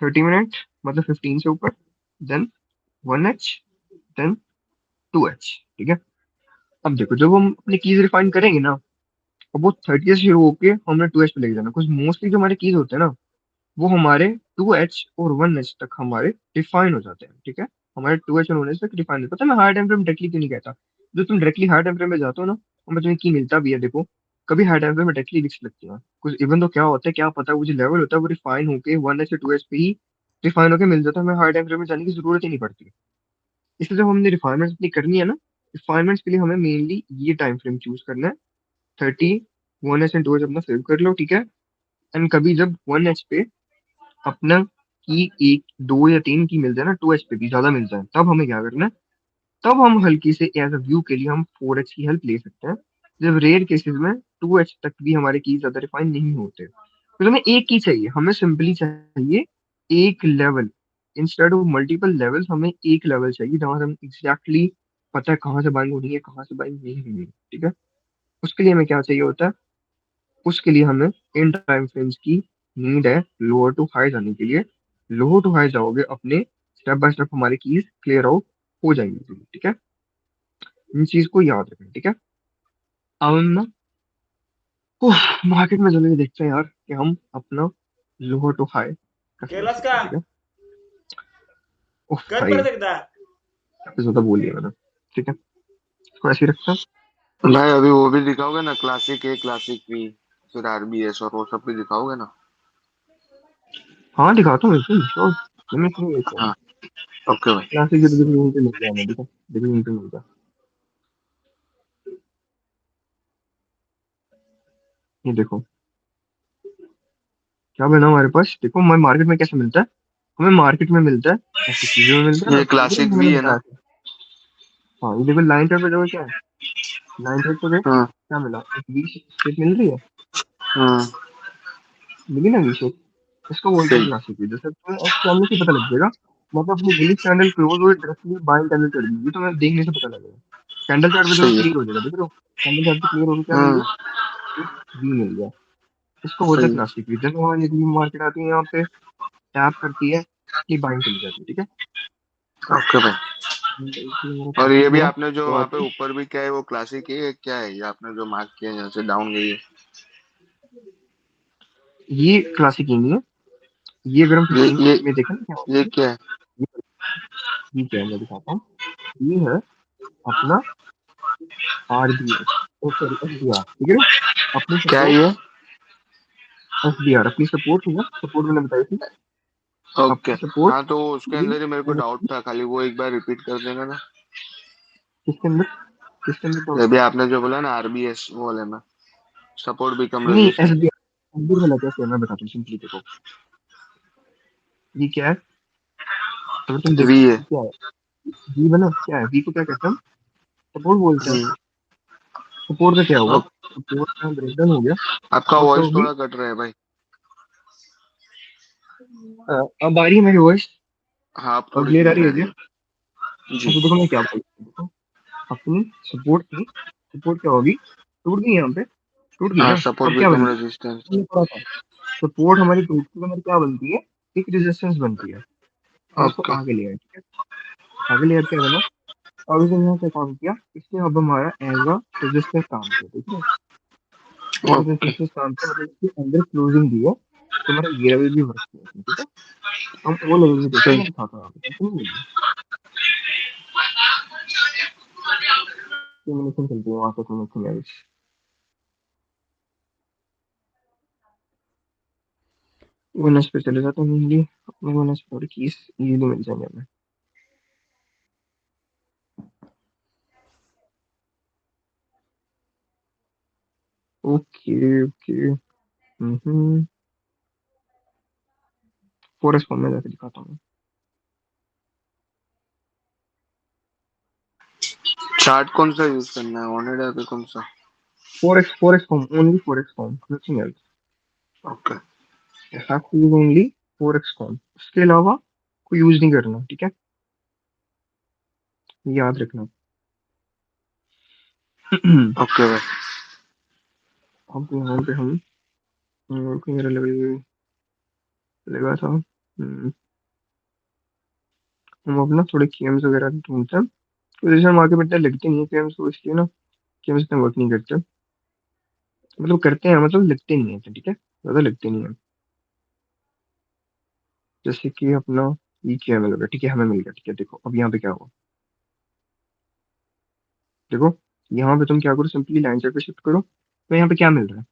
30 मिनट, मतलब 15 से ऊपर, देन 1h, देन 2h, ठीक है। अब देखो, जब हम अपनी कीज रिफाइन करेंगे ना, अब वो 30 से शुरू होके हमने 2h पे लेके जाना, कुछ मोस्टली जो हमारे कीज होते हैं ना, वो हमारे 2h और 1h तक हमारे डिफाइन हो जाते हैं, ठीक है। हमारे 2h और 1h तक डिफाइन होता है। मैं हायर टाइम फ्रेम डायरेक्टली क्यों नहीं कहता, जो तुम डायरेक्टली हायर टाइम फ्रेम में जाते हो ना, हमें तुम्हें की मिलता भी है, देखो। कभी हायर टाइम फ्रेम में डायरेक्टली रिस्क लगती है कुछ, इवन तो क्या होता है, क्या पता, वो जो लेवल होता है वो रिफाइन होके 1h से 2h पे ही रिफाइन होके मिल जाता है, हमें हायर टाइम फ्रेम में जाने की जरूरत ही नहीं पड़ती। इसलिए जब हमने रिफाइनमेंट अपनी करनी है ना, रिफाइनमेंट्स के लिए हमें मेनली ये टाइम फ्रेम चूज करना है। 30, 1h एंड 2h अपना सेव कर लो, ठीक है। एंड कभी जब 1h पे अपना की एक दो या तीन की मिल जाए ना, 2h पे भी ज्यादा मिल जाए, तब हमें क्या करना है, तब हम हल्की से एज अ व्यू के लिए हम 4h की हेल्प ले सकते हैं। जब रेयर केसेस में 2h तक भी हमारे की ज्यादा रिफाइन नहीं होते, तो हमें एक की चाहिए, हमें सिंपली चाहिए एक level. Instead of multiple levels, हमें एक लेवल चाहिए जहां से हम एग्जैक्टली पता है कहाँ से बाइंग होनी है, कहाँ से बाइंग नहीं होनी है, ठीक है। उसके लिए हमें क्या चाहिए होता है, उसके लिए हमें इन टाइम फ्रेम्स की नीड है लोअर टू हाई जाने के लिए। लोअर टू हाई जाओगे अपने, स्टेप बाय स्टेप हमारी कीज क्लियर आउट हो जाएंगी, ठीक है। इन चीज को याद रखना, ठीक है। अब हम ना मार्केट में चले के देखते हैं यार कि हम अपना लोअर टू हाई कैसे कर केलंस सकते का? हैं, ठीक है। उफ कर भाई, परत एकदा. काफी ज्यादा बोल लिया मैंने, ठीक है। इसको ऐसे ही रखता हूँ। भाई अभी वो भी दिखाओगे ना, क्लासिक ए क्लासिक बी, फिर आरबीएस और वो सब भी दिखाओगे ना? हाँ दिखाता हूँ बिल्कुल, श्योर। मैं क्यों देखता हूँ। हाँ। ओके भाई। क्लासिक जो देखो यहीं पे मिल गया हमें, देखो देखो यहीं पे मिल गया। ये देखो क्या बना हमारे पास, देखो हमारे मार्केट में कैसे मिलता है। हमें मार्केट में मिलता है, ऐसी चीजों में मिलता है ये ना, ये देखो क्लासिक मैंने बी है बताया ना? था। हाँ ये देखो लाइन चार्ट पे देखो क्या है, लाइन चार्ट पे देखो हाँ। क्या मिला, एक वी शेप मिल रही है। हाँ। मिली ना वी शेप, इसको बोलते हैं सही। Classic view. जैसे तुम्हें एस कैंडल से पता लग जाएगा, मतलब अपनी बुलिश कैंडल क्लोज हुई डायरेक्टली बाइंग कैंडल चढ़ गई, ये तो मैं देखने से पता लगेगा। कैंडल चार्ट पे देखो सही है। क्लियर हो जाएगा, देख रहे हो। कैंडल चार्ट पे क्लियर होकर क्या मिल हाँ। गया, एक वी मिल गया। इसको बोलते हैं सही है। Classic view. जब हमारी यदि मार्केट आती है यहाँ पे टैप करती है कि बाइंग चली जाती है, ठीक है। ओके भाई। इसलिए मेरा और प्रॉफिट ये भी हुआ आपने जो तो वहाँ पे आती ऊपर भी क्या है, वो क्लासिक है क्या है, ये आपने जो मार्क किया है यहाँ से डाउन गई है? ये क्लासिक ही नहीं है। ये अगर हम ये 15 ये में देखें ना क्या ये होता है, क्या है? ये क्या है मैं दिखाता हूँ। ये है अपना आरबीएस, ओ सॉरी एसडीआर, ठीक है। अपनी क्या है सपोर्ट, ये? एसडीआर अपनी सपोर्ट थी ना, सपोर्ट मैंने बताई थी। ओके। अपनी सपोर्ट हाँ तो उसके ये अंदर ही मेरे को मैंने डाउट था, खाली वो एक बार रिपीट कर देना ना। किसके अंदर, किसके अंदर डाउट अभी था। आपने जो बोला ना आरबीएस वो वाले में, सपोर्ट बिकम नहीं रेजिस्टेंस। एसडीआर, एसडीआर वाला कैसे है मैं बताता हूँ सिंपली, देखो ये क्या है। अगर तुम वी देखो है। ये क्या है, वी बना क्या है, वी को क्या कहते हैं हम, सपोर्ट बोलते हैं। हम्म। सपोर्ट का क्या हुआ, ओके। सपोर्ट का ब्रेकडाउन हो गया, आपका सपोर्ट क्या वॉइस होगी। थोड़ा कट रहा है भाई। अब आ रही है मेरी वॉइस, हाँ आप अब थोड़ी क्लियर आ रही क्लियर है आ रही क्या। है। जी। अच्छा देखो मैं क्या बोल रहा हूँ, देखो अपनी सपोर्ट थी, सपोर्ट क्या होगी, टूट गई यहाँ पे, टूट गई हाँ ना। सपोर्ट अब क्या बिकम बनी, रेजिस्टेंस। हमने पढ़ा था सपोर्ट हमारी टूट के अंदर क्या बनती है, एक रेजिस्टेंस बनती है। हम इसको ओके। आगे ले आए, ठीक है। आगे ले आए क्या बना, अब इसने यहाँ पे काम किया, इसने अब हमारा एज अ रेजिस्टेंस काम किया, ठीक है। एज अ ओके। रेजिस्टेंस काम किया, मतलब इसके अंदर क्लोजिंग दी है, तो हमारा ये लेवल भी वर्क किया इसने, ठीक है। हम वो लेवल भी देखते हैं, सही। मैं दिखाता हूँ आपको, टेंशन नहीं लेनी। सिमुलेशन चलती है वहाँ पे, सिमुलेशन। बोनस पे चले जाता हूँ इजीली, अपने बोनस पे और कीज इजीली मिल जाएंगे हमें। Okay okay. Hmm. Forest form में जाके दिखाता हूँ। चार्ट कौन सा यूज करना है, ऑन या फिर कौन सा? Forest, forest form only, forest form nothing else. Okay. Have to use only forest form, उसके अलावा कोई यूज नहीं करना, ठीक है। याद रखना। ओके भाई। अब यहाँ पे हम कोई मेरा लेवल लगा था। हम अपना थोड़े केम्स वगैरह भी ढूंढते हैं, तो जैसे हम आगे बढ़ते लगते नहीं है केम्स, तो इसलिए ना केम्स इतना वर्क नहीं करते, मतलब करते हैं मतलब लगते नहीं है, ठीक है, ज्यादा लगते नहीं है। जैसे कि अपना ये क्या मिल गया, ठीक है हमें मिल गया, ठीक है। देखो अब यहाँ पे क्या हुआ, देखो यहाँ पे तुम क्या करो, सिंपली लाइन चार्ट पे शिफ्ट करो, तो यहाँ पे क्या मिल रहा है,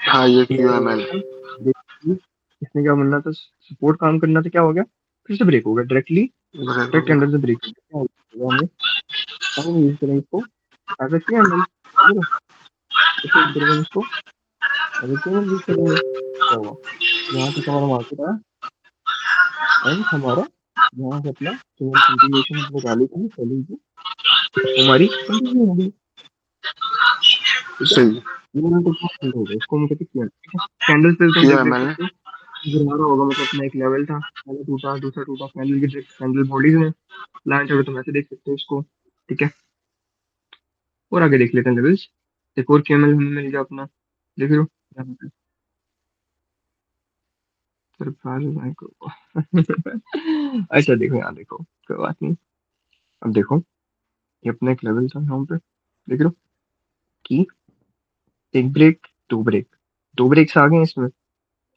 हाँ ये ये क्यू एम एल। देखिए, इसने क्या बनना था, सपोर्ट काम करना था, क्या हो गया, फिर से ब्रेक हो गया डायरेक्टली, ब्रेक हो डायरेक्ट गया। अंडर से ब्रेक हो गया। क्या होगा हमें, अब हम यूज करेंगे इसको एज ए कैंडल, ठीक है। इसे यूज करेंगे हम इसको एज ए कैंडल यूज करेंगे, क्या हुआ, यहाँ से हमारा मार्केट आया, एंड हमारा यहाँ से अपना कंटिन्यूएशन हमने डाली थी पहले की, हमारी कंटिन्यू हो गई, ठीक है। सही। ये वाला तो बहुत ठंडा हो गया, इसको हम कहते हैं ठीक है। कैंडल्स पे तुम क्यू देख एम देख एल। सकते हो, गिरवाना होगा, मतलब अपना एक लेवल था, पहला टूटा दूसरा टूटा, कैंडल की कैंडल बॉडीज में लाइन चढ़ो, तुम ऐसे देख सकते हो इसको, ठीक है। और आगे देख लेते हैं लेवल्स, एक और कैमल हमें मिल गया अपना, देख लो यहाँ पे। सरप्राइज बैंक को। अच्छा देखो यहाँ देखो, कोई बात नहीं। अब देखो, ये अपना एक लेवल था यहाँ पे, देख रहे हो कि एक ब्रेक, दो ब्रेक, दो ब्रेक्स आ गए इसमें,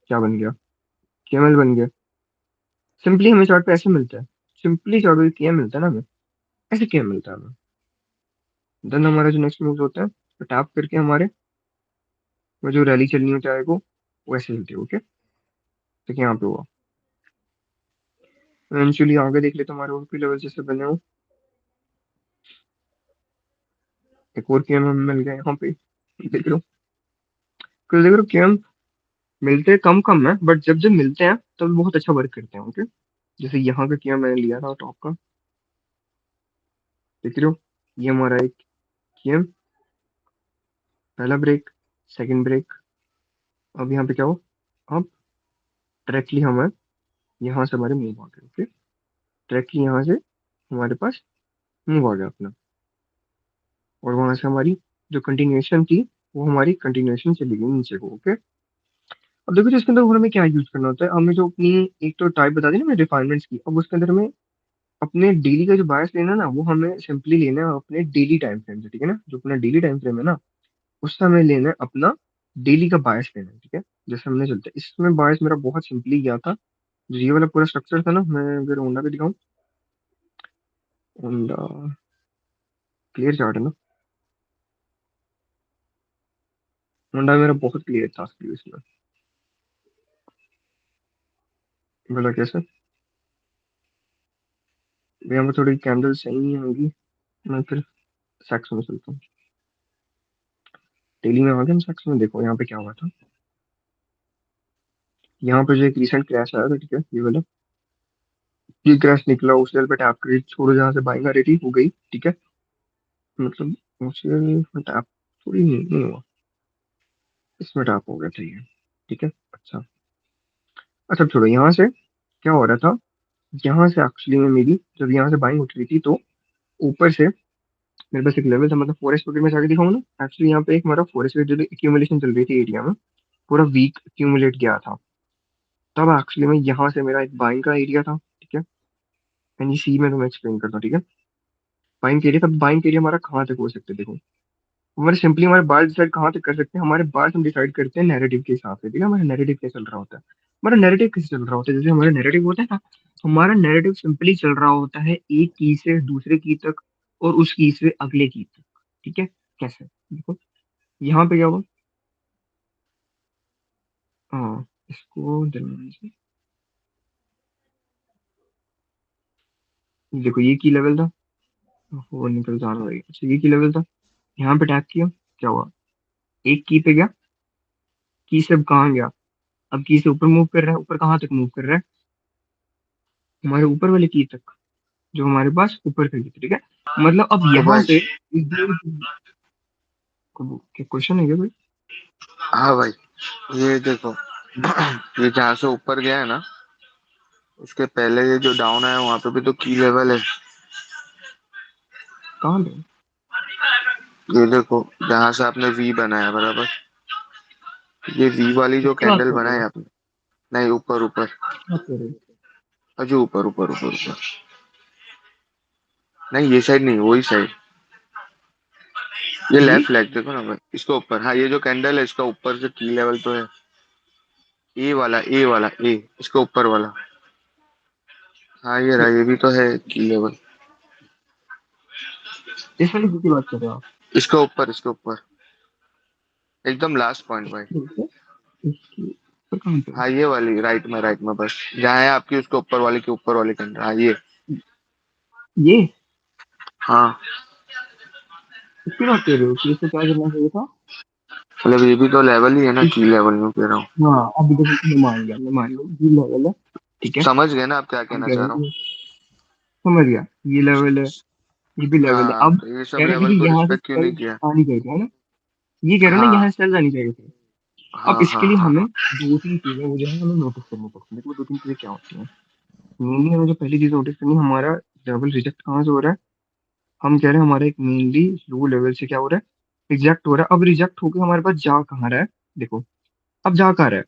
क्या बन गया, केएमएल बन गया। सिंपली हमें चार्ट पे ऐसे मिलता है, सिंपली चार्ट पे केएम मिलता है ना हमें, ऐसे केएम मिलता है हमें। देन हमारा जो नेक्स्ट मूव होता है, तो टैप करके हमारे वो जो रैली चलनी हो चाहे वो ऐसे चलती है, ओके। तो यहाँ पे हुआ, इवेंचुअली आगे देख ले तो हमारे और भी लेवल जैसे बने हो, एक और केएम हमें मिल गया यहाँ पे, देख लो। क्यों देख लो, केएम मिलते हैं कम कम है, बट जब जब मिलते हैं तब बहुत अच्छा वर्क करते हैं, ओके। जैसे यहाँ का केएम मैंने लिया था टॉप का, देख रहे हो, ये हमारा एक केएम, पहला ब्रेक, सेकंड ब्रेक। अब यहाँ पे क्या हो, अब डायरेक्टली हमें यहाँ से हमारे मूव आ गए, ओके। डायरेक्टली यहाँ से हमारे पास मूव आ गया अपना, और वहां से हमारी जो कंटिन्यूएशन थी वो हमारी कंटिन्यूएशन चली गई नीचे को, ओके। अब देखो जो इसके अंदर हमें क्या यूज करना होता है, हमें जो अपनी एक तो टाइप बता दी ना मैंने रिफाइनमेंट्स की, अब उसके अंदर हमें अपने डेली का जो बायस लेना है ना, वो हमें सिंपली लेना है अपने डेली टाइम फ्रेम से, ठीक है ना। जो अपना डेली टाइम फ्रेम है ना, उससे हमें लेना है अपना डेली का बायस लेना है, ठीक है। जैसे हमने चलते हैं इसमें, बायस मेरा बहुत सिंपली गया था। जो ये वाला पूरा स्ट्रक्चर था ना, मैं अगर होंडा का दिखाऊं, होंडा क्लियर चार्ट है ना, होंडा मेरा बहुत क्लियर था इसमें। बोला कैसे, यहाँ पर थोड़ी कैंडल सही नहीं होगी, मैं फिर सेक्स में चलता हूँ। डेली में आ गया हम सेक्स में, देखो यहाँ पे क्या हुआ था। यहाँ पे जो एक रिसेंट क्रैश आया था, ठीक है, ये वाला, ये क्रैश निकला, उस लेवल पे टैप करी, छोड़ो जहाँ से बाइंग आ रही थी हो गई, ठीक है। मतलब उस लेवल में टैप थोड़ी नहीं हुआ, इसमें टैप हो गया था ये, ठीक है। अच्छा, अच्छा छोड़ो, यहाँ से क्या हो रहा था, यहाँ से एक्चुअली में मेरी जब यहाँ से बाइंग उठ रही थी, तो ऊपर से मेरे पास एक लेवल था, मतलब फॉरेस्ट वगैरह में जाके दिखाऊँ ना, एक्चुअली यहाँ पे एक हमारा फॉरेस्ट जो एक्यूमुलेशन चल रही थी एरिया में, पूरा वीक एक्यूमुलेट गया था। तब एक्चुअली में यहाँ से मेरा एक बाइंग का एरिया था, ठीक है। एंड ये सी में तुम्हें एक्सप्लेन करता हूँ, ठीक है। बाइंग एरिया, तब बाइंग एरिया हमारा कहाँ तक हो सकते हैं, देखो हमारे सिंपली हमारे बाल डिसाइड कहाँ तक कर सकते हैं, हमारे बाल हम डिसाइड करते हैं नैरेटिव के हिसाब से, ठीक है। हमारा नैरेटिव क्या चल रहा होता है, हमारा नैरेटिव कैसे चल रहा होता है, जैसे हमारा नैरेटिव होता है ना, हमारा नैरेटिव सिंपली चल रहा होता है एक की से दूसरे की तक, और उस की से अगले की तक, ठीक है। कैसे, देखो यहाँ पे क्या हुआ, हाँ इसको देखो, ये की लेवल था, वो निकल जा रहा है, अच्छा ये की लेवल था, यहाँ पे टैप किया, क्या हुआ, एक की पे गया, की से अब कहाँ गया, अब की से ऊपर मूव कर रहा है, ऊपर कहाँ तक मूव कर रहा है, हमारे ऊपर वाले की तक, जो हमारे पास ऊपर की थी, ठीक है। मतलब अब तो यहाँ भाई, से क्या क्वेश्चन है क्या कोई। हाँ भाई, ये देखो, ये जहाँ से ऊपर गया है ना, उसके पहले ये जो डाउन है वहां पे भी तो की लेवल है। कहाँ पे, ये देखो, जहाँ से आपने वी बनाया बराबर, ये वी वाली जो इसकी बात कैंडल कर रहे बनाई हो, आपने, नहीं ऊपर ऊपर, इसकी बात कर रहे हो। अजय ऊपर ऊपर ऊपर ऊपर, नहीं ये साइड नहीं, वही साइड, ये ये लेफ्ट लेग देखो ना भाई, इसको ऊपर, हाँ ये जो कैंडल है इसका ऊपर से की लेवल तो है, ए वाला ए, इसके ऊपर वाला, हाँ ये रहा, ये- ये भी तो है की लेवल, इस वाली की बात कर रहे हो आप, इसके ऊपर, एकदम लास्ट पॉइंट भाई। इसके ऊपर, इसके ऊपर कहाँ पे, हाँ ये वाली, राइट में बस, जहाँ है आपकी उसके ऊपर वाले के ऊपर वाले कैंडल, हाँ ये, ये हाँ। इसकी बात कर रहे हो कि इसको क्या करना चाहिए था। मतलब ये भी तो लेवल ही है ना, इस, की लेवल में कह रहा हूँ। हाँ अभी देखो मैं मान गया, मैं मान गया ये लेवल है, ठीक है। समझ गए ना आप क्या हम कहना कह चाह रहे रहा हूँ। हैं, समझ गया, ये लेवल है, ये भी लेवल है। हाँ अब तो ये सब कह रहे हैं लेवल कि को यहाँ से रिस्पेक्ट क्यों नहीं सेल्स किया। आनी चाहिए थी, है ना, ये कह रहे हो ना, यहाँ हाँ सेल्स आनी चाहिए थी। अब हाँ इसके हाँ लिए हाँ हमें हाँ। दो तीन चीजें वो जो है हमें नोटिस करनी पड़ती है। देखो दो तीन चीजें क्या होती हैं, मेनली हमें जो पहली चीज नोटिस करनी है, हमारा लेवल रिजेक्ट कहाँ से हो रहा है। हम कह रहे हैं हमारा एक मेनली लो लेवल से क्या हो रहा है, रिजेक्ट हो रहा है। अब रिजेक्ट होकर हमारे पास जा कहाँ रहा है, देखो अब जा कहाँ रहा है,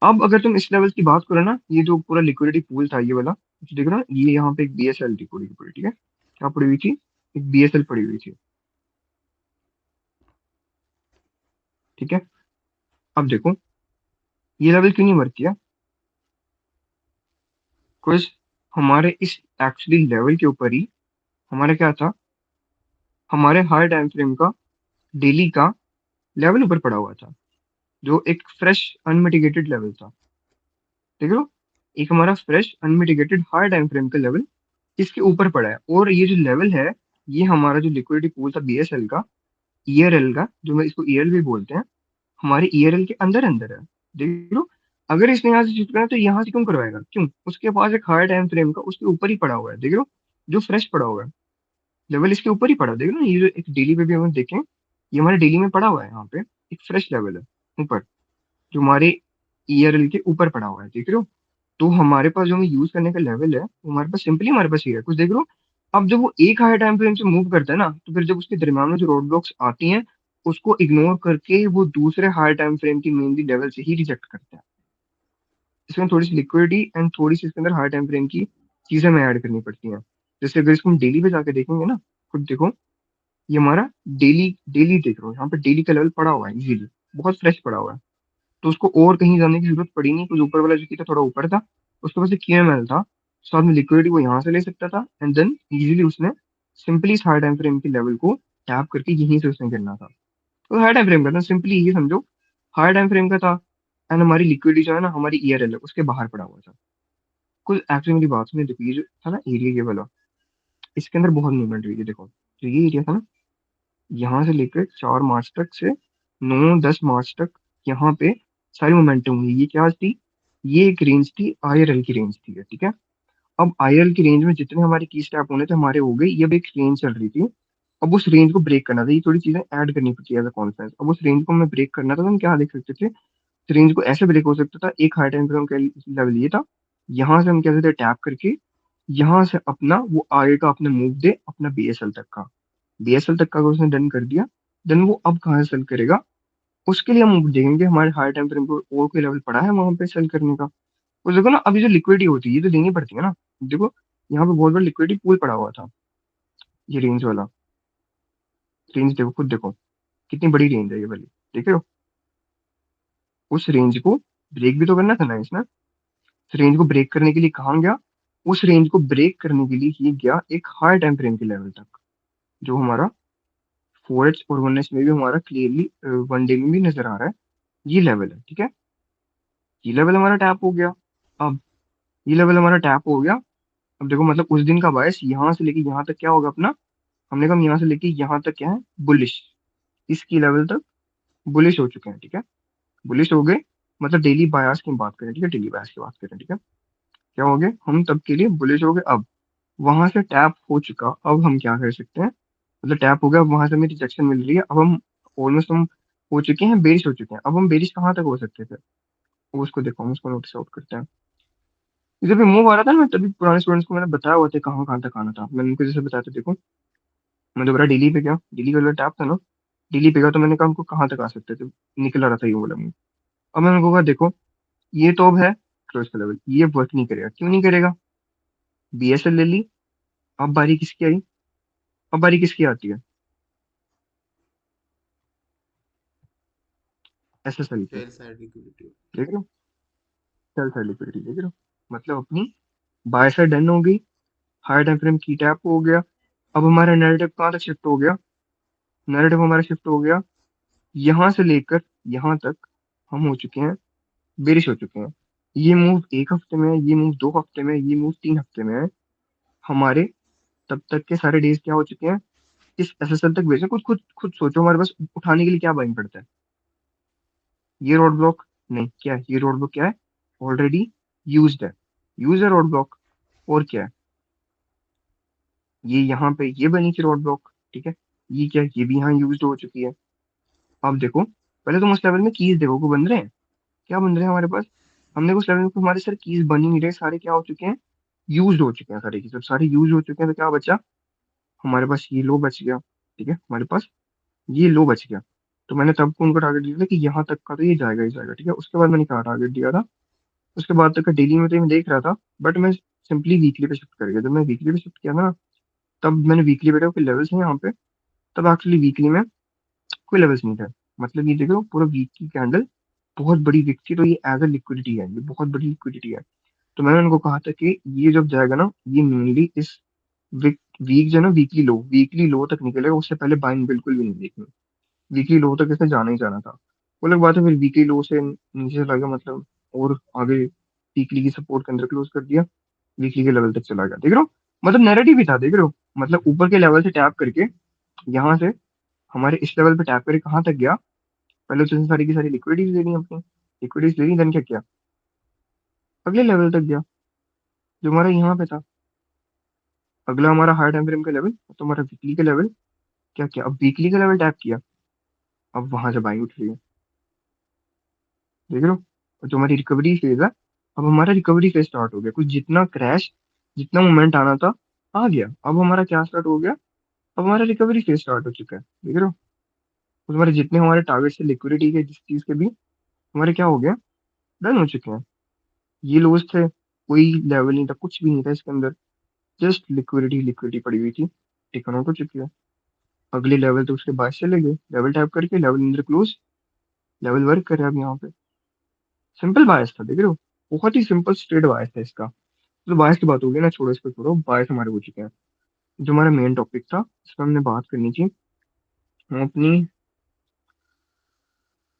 अब अगर तुम इस लेवल की बात करो ना, ये जो पूरा लिक्विडिटी पूल था ये वाला, तो देख रहा ये यहाँ पे एक बीएसएल थी पूरी की पूरी, ठीक है, क्या पड़ी हुई थी, एक बीएसएल पड़ी हुई थी, ठीक है। अब देखो ये लेवल क्यों नहीं वर्क किया, बिकॉज हमारे इस एक्चुअली लेवल के ऊपर ही हमारा क्या था, हमारे हायर टाइम फ्रेम का डेली का लेवल ऊपर पड़ा हुआ था, जो एक फ्रेश अनमिटिगेटेड लेवल था, देख लो, एक हमारा fresh unmitigated higher time frame का लेवल इसके ऊपर पड़ा है, और ये जो लेवल है ये हमारा जो लिक्विडिटी पूल था बीएसएल का, ईआरएल का, जो मैं इसको ईएरएल भी बोलते हैं, हमारे ईआरएल के अंदर अंदर है, देख लो। अगर इसने यहाँ से शिफ्ट करना तो यहाँ से क्यों करवाएगा, क्यों, उसके पास एक हायर टाइम फ्रेम का उसके ऊपर ही पड़ा हुआ है, देख लो, जो फ्रेश पड़ा हुआ है, लेवल इसके ऊपर ही पड़ा है, देख लो, ये जो एक डेली पे भी हम देखें, ये हमारे डेली में पड़ा हुआ है, यहाँ पे एक फ्रेश लेवल है ऊपर, जो हमारे ईआरएल के ऊपर पड़ा हुआ है, देख रहे हो। तो हमारे पास जो हमें यूज करने का लेवल है वो हमारे पास सिंपली हमारे पास ये है, कुछ देख लो। अब जब वो एक हायर टाइम फ्रेम से मूव करता है ना, तो फिर जब उसके दरम्यान में जो रोड ब्लॉक्स आती हैं उसको इग्नोर करके वो दूसरे हायर टाइम फ्रेम की मेनली लेवल से ही रिजेक्ट करते हैं। इसमें थोड़ी सी लिक्विडिटी एंड थोड़ी सी इसके अंदर हायर टाइम फ्रेम की चीजें हमें ऐड करनी पड़ती हैं। जैसे अगर इसको हम डेली पे जाके देखेंगे ना, खुद देखो, ये हमारा डेली डेली देख रहा हूँ, यहाँ पे डेली का लेवल पड़ा हुआ है इजीली, बहुत फ्रेश पड़ा हुआ है, तो उसको और कहीं जाने की जरूरत पड़ी नहीं, कुछ ऊपर वाला जो की था थोड़ा ऊपर था, उसके पास एक KML था, साथ में लिक्विडिटी वो यहाँ से ले सकता था, एंड देन इजीली उसने सिंपली इस हाई टाइम फ्रेम के लेवल को टैप करके यहीं से उसने गिरना था। तो हाई टाइम फ्रेम का था, सिंपली ये समझो, हाई टाइम फ्रेम का था, एंड हमारी लिक्विडिटी जो है ना, हमारी ईआरएल है उसके बाहर पड़ा हुआ था। कुल एक्चुअली मेरी बात सुनिए, देखो ये जो था ना एरिया ये वाला, इसके अंदर बहुत मूवमेंट हुई है, देखो तो ये एरिया था ना, यहाँ से लेकर 4 मार्च तक से 9-10 मार्च तक यहाँ पे सारी मोमेंटम हुई, ये क्या थी, ये एक रेंज थी, आईआरएल की रेंज थी, ठीक है। अब आईआरएल की रेंज में जितने हमारे की स्टेप होने थे हमारे हो गए, ये अब एक रेंज चल रही थी, अब उस रेंज को ब्रेक करना था, ये थोड़ी चीजें ऐड करनी पड़ती है एज अ कॉन्फ्रेंस, अब उस रेंज को हमें ब्रेक करना था, तो हम क्या देख सकते थे, इस रेंज को ऐसे ब्रेक हो सकता था, एक हाई टाइम फ्रेम का लेवल ये था, यहाँ से हम क्या कहते थे टैप करके, यहाँ से अपना वो आगे का अपना मूव दे अपना बीएसएल तक का, बीएसएल तक का अगर उसने डन कर दिया, देन वो अब कहाँ से सेल करेगा, उसके लिए हम देखेंगे हमारे हाई टाइम फ्रेम को और कोई लेवल पड़ा है वहां पे सेल करने का। और देखो ना, अभी जो लिक्विडिटी होती है ये तो देनी पड़ती है ना, देखो यहाँ पे बहुत बड़ा लिक्विडिटी पूल पड़ा हुआ था, ये रेंज वाला, रेंज देखो खुद देखो, कितनी बड़ी रेंज है ये वाली, देख रहे हो, उस रेंज को ब्रेक भी तो करना था ना इसने, उस रेंज को ब्रेक करने के लिए कहाँ गया, उस रेंज को ब्रेक करने के लिए ये गया एक हाई टाइम फ्रेम के लेवल तक, जो हमारा 4H और 1H में भी हमारा क्लियरली 1 डे में भी नजर आ रहा है, ये लेवल है, ठीक है, ये लेवल हमारा टैप हो गया। अब ये लेवल हमारा टैप हो गया, अब देखो मतलब उस दिन का बायस यहाँ से लेके यहाँ तक क्या होगा अपना, हमने कहा यहाँ से लेके यहाँ तक क्या है, बुलिश, इसकी लेवल तक बुलिश हो चुके हैं, ठीक है, बुलिश हो गए, मतलब डेली बायस की बात करें, ठीक है, डेली बायस की बात करें, ठीक है, क्या हो गए हम तब के लिए बुलिश हो गए। अब वहां से टैप हो चुका, अब हम क्या कर सकते हैं, मतलब टैप हो गया, अब वहां से हमें रिजेक्शन मिल रही है, अब हम ऑलमोस्ट हम हो चुके हैं बेरिश हो चुके हैं, अब हम बेरिश कहाँ तक हो सकते थे, वो उसको देखो, हम उसको नोटिस आउट करते हैं। जब ये मूव आ रहा था ना, मैं तभी पुराने स्टूडेंट्स को मैंने बताया हुआ था कहाँ कहाँ तक आना था, मैंने उनको जैसे बताया था, देखो मैं दोबारा दिल्ली पे गया, दिल्ली का जो टैप था ना, दिल्ली पे गया, तो मैंने कहा हमको कहाँ तक आ सकते थे, निकल आ रहा था ये वाला मूव। अब मैंने उनको कहा देखो, ये तो अब है क्लोज का लेवल, ये वर्क नहीं करेगा, क्यों नहीं करेगा, बीएसएल ले ली, अब बारी किसकी आई, अब बारी किसकी आती है, एसएसएल की, सेल साइड लिक्विडिटी। देख रहे हो, सेल साइड लिक्विडिटी देख रहे हो, मतलब अपनी बाय साइड डन हो गई, हायर टाइम फ्रेम की टैप हो गया, अब हमारा नैरेटिव कहाँ तक शिफ्ट हो गया, नैरेटिव हमारा शिफ्ट हो गया यहाँ से लेकर यहाँ तक, हम हो चुके हैं बेरिश हो चुके हैं, ये मूव 1 हफ्ते में है, ये मूव 2 हफ्ते में है, ये मूव 3 हफ्ते में है, हमारे तब तक के सारे डेज क्या हो चुके हैं, इस एसएसएल तक भेजे, खुद खुद खुद सोचो हमारे पास उठाने के लिए क्या बाइंग पड़ता है, ये रोड ब्लॉक, नहीं क्या है, ये रोड ब्लॉक क्या है, ऑलरेडी यूज्ड है, यूज है रोड ब्लॉक, और क्या है, ये यहाँ पे ये बनी थी रोड ब्लॉक, ठीक है, ये क्या है, ये भी यहाँ यूज्ड हो चुकी है। अब देखो पहले तुम उस लेवल में कीज देखो को बन रहे हैं, क्या बन रहे हैं हमारे पास, हमने उस लेवल में हमारे सर कीज बन ही नहीं रहे, सारे क्या हो चुके हैं, यूज्ड हो चुके हैं सारे की, जब सारे यूज हो चुके हैं तो क्या बचा, हमारे पास ये लो बच गया, ठीक है, हमारे पास ये लो बच गया, तो मैंने तब उनको टारगेट दिया था कि यहाँ तक का तो ये जाएगा ही जाएगा, ठीक है। उसके बाद मैंने कहा टारगेट दिया था, उसके बाद तक का डेली में तो मैं देख रहा था, बट मैं सिंपली वीकली पे शिफ्ट कर गया। जब मैं वीकली पे शिफ्ट किया ना, तब मैंने वीकली पे कोई लेवल्स हैं यहाँ पे, तब एक्चुअली वीकली में कोई लेवल्स नहीं थे। मतलब ये देखो पूरा वीक की कैंडल बहुत बड़ी वीक थी, तो ये एज अ लिक्विडिटी है, ये बहुत बड़ी लिक्विडिटी है। तो मैंने उनको कहा था कि ये जब जाएगा ना, ये मेनली इस वीक वीक जो है ना, वीकली लो तक निकलेगा, उससे पहले बाइंग बिल्कुल भी नहीं देखनी। वीकली लो तक इसे जाना ही जाना था। वो लोग बात है, फिर वीकली लो से नीचे चला गया, मतलब और आगे वीकली की सपोर्ट के अंदर क्लोज कर दिया, वीकली के लेवल तक चला गया, देख रहे हो। मतलब नैरेटिव भी था, देख रहे हो। मतलब ऊपर के लेवल से टैप करके यहाँ से हमारे इस लेवल पे टैप करके कहाँ तक गया। पहले तो इसने सारी की सारी लिक्विडिटीज लेनी अपनी, लिक्विडिटीज लेनी, देन क्या किया, अगले लेवल तक गया जो हमारा यहाँ पे था। अगला हमारा हाई टाइम फ्रेम का लेवल, तो हमारा वीकली का लेवल क्या किया, अब वीकली का लेवल टैप किया, अब वहां से बाइंग उठ रही है, देख रहे हो। और जो हमारी रिकवरी फेज है, अब हमारा रिकवरी फेज स्टार्ट हो गया। कुछ जितना क्रैश, जितना मोमेंट आना था आ गया। अब हमारा क्या स्टार्ट हो गया, अब हमारा रिकवरी फेज स्टार्ट हो चुका है, देख रहे हो। तो हमारे जितने हमारे टारगेट से लिक्विडिटी के जिस चीज के भी हमारे क्या हो गया, डन हो चुके हैं। ये लोग थे, कोई लेवल नहीं था, कुछ भी नहीं था इसके अंदर, जस्ट लिक्विडिटी लिक्विडिटी पड़ी हुई थी, टिकन आउट हो चुकी है। अगले लेवल तो उसके बाद चले गए, लेवल टैप करके लेवल अंदर क्लोज, लेवल वर्क कर रहा है अब यहाँ पे। सिंपल बायस था, देख रहे हो, बहुत ही सिंपल स्ट्रेट बायस था इसका। तो बायस की बात होगी ना, छोड़ो इसको, छोड़ो, बायस हमारे हो चुके हैं। जो हमारा मेन टॉपिक था, इस पर हमने बात करनी थी, हम अपनी,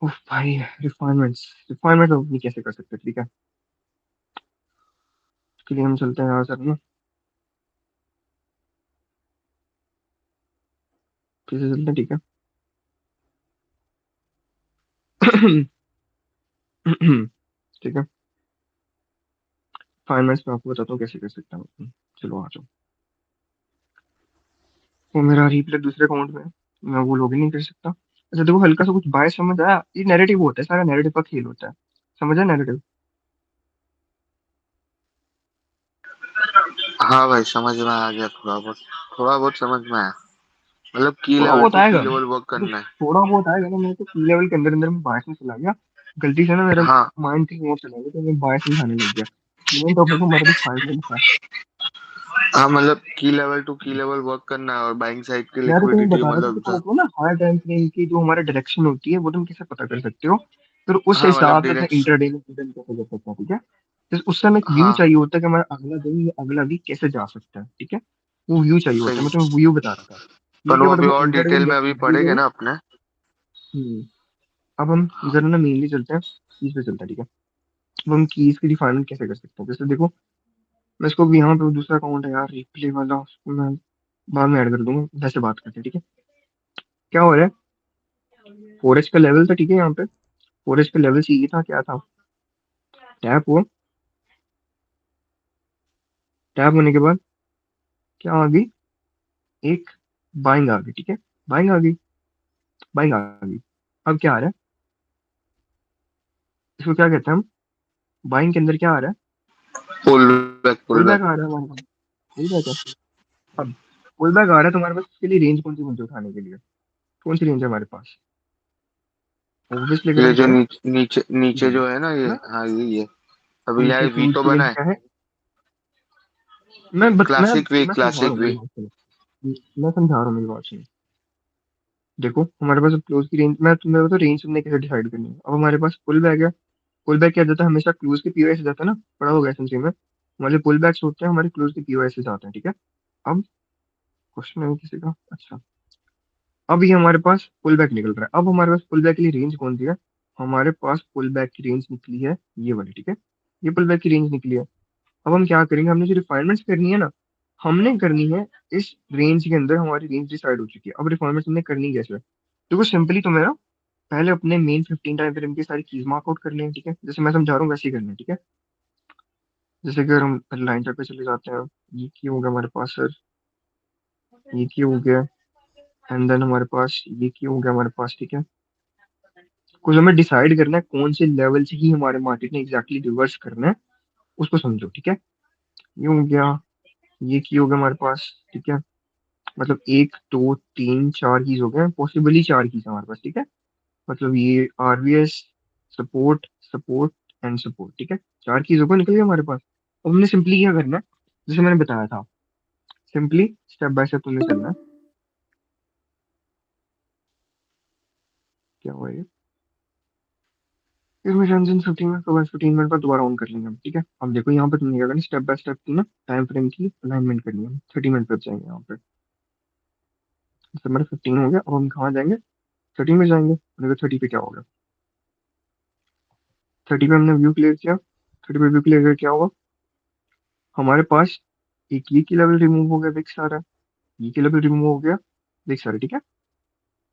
उफ भाई, रिफाइनमेंट्स, रिफाइनमेंट हम अपनी कैसे कर सकते हैं, ठीक है। इसके लिए हम चलते हैं यहाँ सर ना, फिर से चलते हैं, ठीक है। ठीक है, फाइनेंस में आपको बताता हूँ कैसे कर सकते हैं हम। चलो आ जाओ। वो मेरा रिप्ले दूसरे अकाउंट में है, मैं वो लॉगिन नहीं कर सकता। अच्छा देखो, हल्का सा कुछ बायस समझ आया, ये नैरेटिव होता है, सारा नैरेटिव का खेल होता है, समझ आया नैरेटिव। हाँ भाई समझ में आ गया, थोड़ा बहुत समझ में आया। मतलब की थोड़ा लेवल बहुत टू की आएगा, लेवल वर्क देखो करना है। थोड़ा बहुत आएगा ना, मेरे को सी लेवल के अंदर अंदर में बायस में चला गया, गलती से ना मेरा हाँ माइंड कहीं और चला गया, तो मैं बायस समझाने लग गया। मेन टॉपिक हमारे पास 5 मिनट था। हाँ, मतलब की लेवल टू की लेवल वर्क करना है और बाइंग साइड की मैं तो तुम्हें लिक्विडिटी बता रहा था कि मतलब तुम अपना ना हायर टाइम फ्रेम की जो हमारा डायरेक्शन होती है वो तुम कैसे पता कर सकते हो, फिर उस हाँ मतलब हिसाब से अपना डायरेक्ट। इंटरडे में रिटर्न कैसे कर सकते हैं, ठीक है। तो उस समय एक व्यू हाँ चाहिए होता है कि हमारा अगला दिन या अगला वीक कैसे जा सकता है, ठीक है। वो व्यू चाहिए होता है, सही। मैं तुम्हें व्यू बता रहा था, पर ठीक है। वो बट अभी मैं और इंटरडे डिटेल में में अभी व्यू पढ़ेंगे करूँ। ना अपने। हम्म, अब हम जरा ना मेनली चलते हैं कीज पे चलते हैं, ठीक है। अब हम कीज की रिफाइनमेंट कैसे कर सकते हैं, जैसे देखो, मैं इसको भी यहाँ पे दूसरा अकाउंट है यार, रिप्ले वाला, उसको मैं बाद में ऐड कर दूंगा, वैसे बात करते हैं, ठीक है। क्या हो रहा है, फोरेज का लेवल था, ठीक है। यहाँ पे फोरेज का लेवल चाहिए था, क्या था, टैप हुआ, टैप होने के बाद क्या आ गई, एक बाइंग आ गई, ठीक है। बाइंग आ गई, बाइंग आ गई। अब क्या आ रहा है, इसको क्या कहते हैं हम, बाइंग के अंदर क्या आ रहा है, pull back pull pull back back. आ रहा है हमारे पास, पुल बैक है। अब पुल बैक आ रहा है, तो हमारे पास इसके लिए रेंज कौन सी मुझे उठाने के लिए, कौन सी रेंज है हमारे पास, ऑब्वियसली अगर ये हम जो कहें, नीचे नीचे नीचे ये जो है ना ये, है ना, हाँ ये अभी यहाँ नीचे वी क्रूज तो की बना रेंज है। क्या है। मैं समझा रहा क्लासिक हूँ, वी। मेरी बात सुनो, मैं समझा रहा हूँ, मेरी बात सुनो। देखो हमारे पास क्लोज की रेंज, मैं तुम्हें बता रेंज तुमने कैसे डिसाइड करनी है। अब हमारे पास पुल बैक है, पुल बैक क्या जाता है, हमेशा क्लोज के पीओएस से जाता है ना, पड़ा होगा एसएमसी में, हमारे पुल बैक्स होते हैं हमारे क्लोज के पीओएस से जाते हैं, ठीक है। अब क्वेश्चन है किसी का, अच्छा। अब ये हमारे पास पुल बैक निकल रहा है, अब हमारे पास पुल बैक के लिए रेंज कौन सी है, हमारे पास पुल बैक की रेंज निकली है ये वाली, ठीक है। ये पुल बैक की रेंज निकली है। अब हम क्या करेंगे, हमने जो रिफाइनमेंट्स करनी है ना, हमने करनी है इस रेंज के अंदर, हमारी रेंज डिसाइड हो चुकी है। अब रिफाइनमेंट्स हमने करनी कैसे है, देखो सिंपली तुम्हें ना पहले अपने मेन 15 टाइम फ्रेम की सारी कीज मार्क आउट कर लें, ठीक है। जैसे मैं समझा रहा हूँ वैसे ही करना है, ठीक है। जैसे कि अगर हम लाइन चार्ट पे चले जाते हैं, ये की हो गया हमारे पास सर, ये की हो गया, एंड देन हमारे पास ये की हो गया हमारे पास, ठीक है। कुछ हमें डिसाइड करना है कौन से लेवल से ही हमारे मार्केट ने एग्जैक्टली रिवर्स करना है, उसको समझो, ठीक है। ये हो गया, ये की हो गया हमारे पास, ठीक है। मतलब 1 2 3 4 कीज हो गए, पॉसिबली 4 कीज हमारे पास, ठीक है। मतलब ये RVS, support, support and support, ठीक है। चार चीजों को निकल गया हमारे पास। अब हमने सिंपली क्या करना है, जैसे मैंने बताया था, सिंपली स्टेप बाय स्टेप तुमने चलना है। क्या हुआ ये? फिर मैं ट्रांजिशन 15 मिनट के बाद 15 मिनट पर दोबारा ऑन कर लेंगे हम, ठीक है। अब देखो यहाँ पे तुमने क्या करना, स्टेप बाय स्टेप की ना टाइम फ्रेम की अलाइनमेंट करनी है। 30 मिनट पर जाएंगे यहाँ पे। जैसे हमारे 15 हो गया, अब हम कहाँ जाएंगे? 30 में जाएंगे। देखो 30 पे क्या होगा, 30 पे हमने व्यू क्लियर किया। 30 पे व्यू क्लियर करके क्या होगा, हमारे पास एक ये की लेवल रिमूव हो गया, देख सारा। ये की लेवल रिमूव हो गया, देख सारा, ठीक है।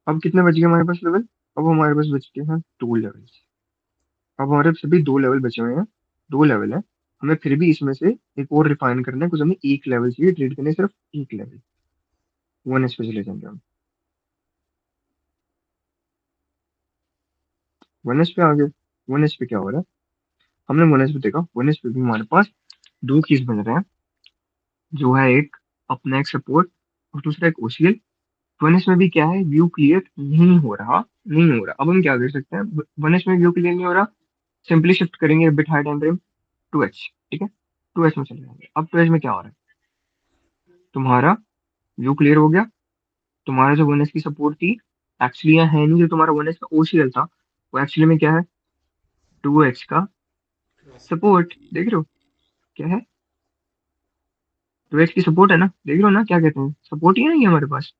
अब कितने बच गए हमारे पास लेवल? अब हमारे पास बच गए हैं 2 लेवल। अब हमारे सभी 2 लेवल बचे हुए हैं। 2 लेवल है, हमें फिर भी इसमें से एक और रिफाइन करना है, कुछ हमें एक लेवल चाहिए ट्रेड करने, सिर्फ एक लेवल। 1S पे चले जाएंगे हम। 1S पे आ गए। 1S पे क्या हो रहा है, हमने 1S पे देखा, 1S पे भी हमारे पास दो कीज बन रहे हैं, जो है एक अपना एक सपोर्ट और दूसरा एक ओसीएल। 1S में भी क्या है, व्यू क्लियर नहीं हो रहा, नहीं हो रहा। अब हम क्या कर सकते हैं, 1S में व्यू क्लियर नहीं हो रहा, सिंपली शिफ्ट करेंगे bit high time frame 2H, ठीक है। 2H में चले जाएंगे। अब 2H में क्या हो रहा है, तुम्हारा व्यू क्लियर हो गया। तुम्हारा जो 1S की सपोर्ट थी, एक्चुअली यहाँ है नहीं, जो तुम्हारा 1S का ओसीएल था, वो एक्चुअली में क्या है, 2H का सपोर्ट। देख रहे हो क्या है, 2H की सपोर्ट है ना, देख रहे हो ना, क्या कहते हैं, सपोर्ट ही है ना ये हमारे पास।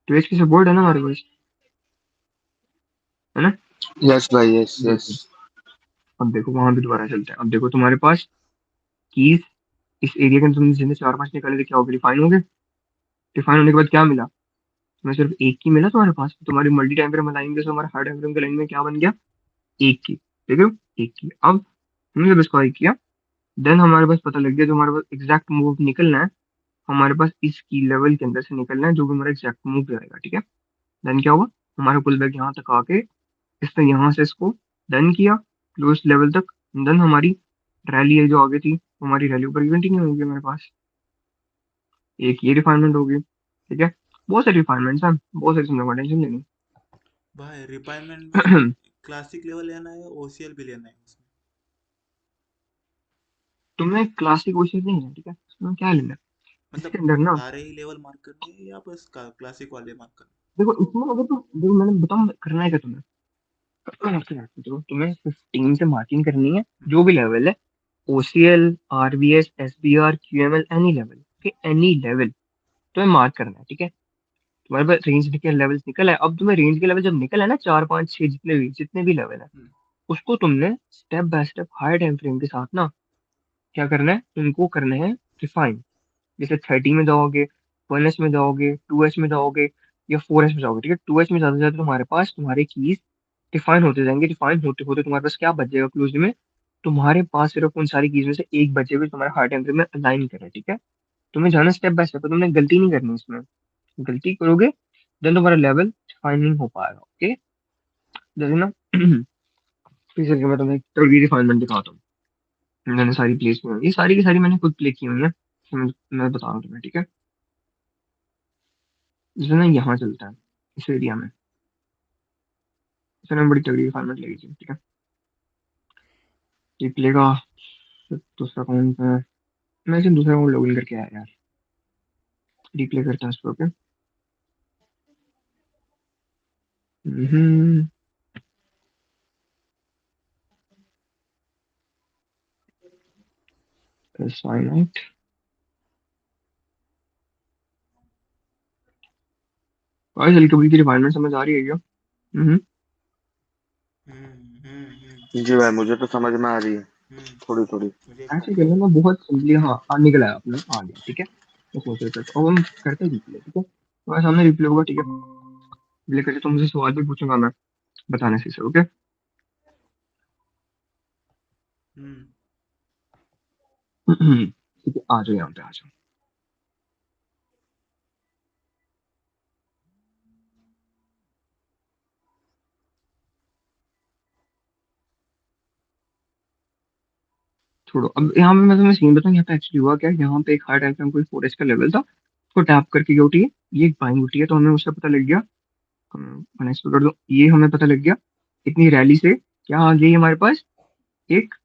2H की सपोर्ट है ना हमारे पास, है ना। यस भाई, यस यस। देखो, अब देखो वहां भी दोबारा चलते हैं। अब देखो तुम्हारे पास कीज इस एरिया के अंदर तुमने जितने चार पांच निकाले थे, क्या हो गए, डिफाइन हो गए। डिफाइन होने के बाद क्या मिला, तुम्हें सिर्फ एक की मिला तुम्हारे पास। तुम्हारी मल्टी टाइम फ्रेम लाइन से हमारा हार्ड टाइम फ्रेम के लाइन में क्या बन गया, एक की। देख रहे हो, एक की। अब हमने जब इसको आई किया, देन हमारे पास पता लग गया जो हमारे पास एग्जैक्ट मूव निकलना है, हमारे पास इस की लेवल के अंदर से निकलना है, जो भी हमारा एग्जैक्ट मूव जाएगा, ठीक है। देन क्या हुआ, हमारा पुल बैक यहाँ तक आके इसने यहाँ से इसको डन किया क्लोज लेवल तक। देन हमारी रैली जो आगे थी, हमारी रैली ऊपर कंटिन्यू होगी हमारे पास। एक ये रिफाइनमेंट होगी, ठीक है। बहुत सारी रिफाइनमेंट्स हैं, बहुत सारी, तुम लोग टेंशन लेनी। भाई रिपायरमेंट में क्लासिक लेवल लेना है, ओसीएल भी लेना है उसमें? तुम्हें क्लासिक कोशिश नहीं है, ठीक है, तुम्हें क्या लेना है इसके मतलब अंदर ना। सारे ही लेवल मार्क करने हैं या बस क्लासिक वाले मार्क करने देखो इसमें अगर तुम देखो, मैंने बताऊँ करना है क्या तुम्हें, देखो तुम्हें 15 से मार्किंग करनी है, हैं? जो भी लेवल है, OCL, RBS, SBR, QML, any level, ठीक है, एनी लेवल तुम्हें मार्क करना है, ठीक है। तुम्हारे पास रेंज के लेवल्स निकल है, अब तुम्हें रेंज के लेवल जब निकल है ना, चार पाँच छह जितने भी लेवल है, हम्म, उसको तुमने step by step higher time frame के साथ ना क्या करना है, उनको करना है रिफाइन। जैसे 30 में जाओगे, 1S में जाओगे, 2H में जाओगे, या 4S में जाओगे, ठीक है। 2H में जाते जाते तुम्हारे पास तुम्हारे कीज डिफाइन होते जाएंगे। डिफाइन होते होते तुम्हारे पास क्या बच जाएगा क्लोज में, तुम्हारे पास सिर्फ उन सारी कीज में से एक बचे हुए तुम्हारे हार्ड टाइम फ्रेम में अलाइन करे, ठीक है। तुम्हें जाना स्टेप बाय स्टेप, तुमने गलती नहीं करनी इसमें। गलती करोगे देन तुम्हारा लेवल डिफाइन नहीं हो पाएगा, ओके। जैसे ना फिर चल के मैं तुम्हें तगड़ी रिफाइनमेंट दिखाता हूँ। मैंने सारी प्लेस में, ये सारी की सारी मैंने खुद प्ले की हुई है, तो मैं बता रहा हूँ तुम्हें, ठीक है। जैसे ना यहाँ चलता है इस एरिया में, इसने बड़ी तगड़ी रिफाइनमेंट लगी थी, ठीक है। रिप्ले का दूसरा अकाउंट है, मैं इसे दूसरा अकाउंट लॉगिन करके आया यार। रिप्ले करता हूँ इस पर, ओके। Sign out. आज हल्की फुल्की रिफाइनमेंट समझ आ रही है क्या? हम्म। हम्म, हम्म, जी भाई, मुझे तो समझ में आ रही है, हम्म, थोड़ी थोड़ी। मुझे भी आ ऐसे रही है। करना ना, बहुत सिंपली, हाँ निकल आया अपना, आ गया, ठीक है। मैं सोच रहा था, तो अब हम करते हैं रिप्ले, ठीक है। तुम्हारे सामने रिप्ले होगा, ठीक है। रिप्ले करके तो मुझे सवाल भी पूछूंगा मैं, बताने से ओके। हम्म, ठीक है, आ जाओ यहाँ पे, आ जाओ। छोड़ो, अब यहाँ पे मैं तुम्हें सीन बताऊँ, यहाँ पे एक्चुअली हुआ क्या, यहाँ पे एक हार्ड टाइम कोई 4H का लेवल था, उसको टैप करके क्या उठी है, ये एक बाइंग उठी है, तो हमें उससे पता लग गया नेक्स्ट कर दो, ये हमें पता लग गया इतनी रैली से क्या आ गई हमारे पास, एक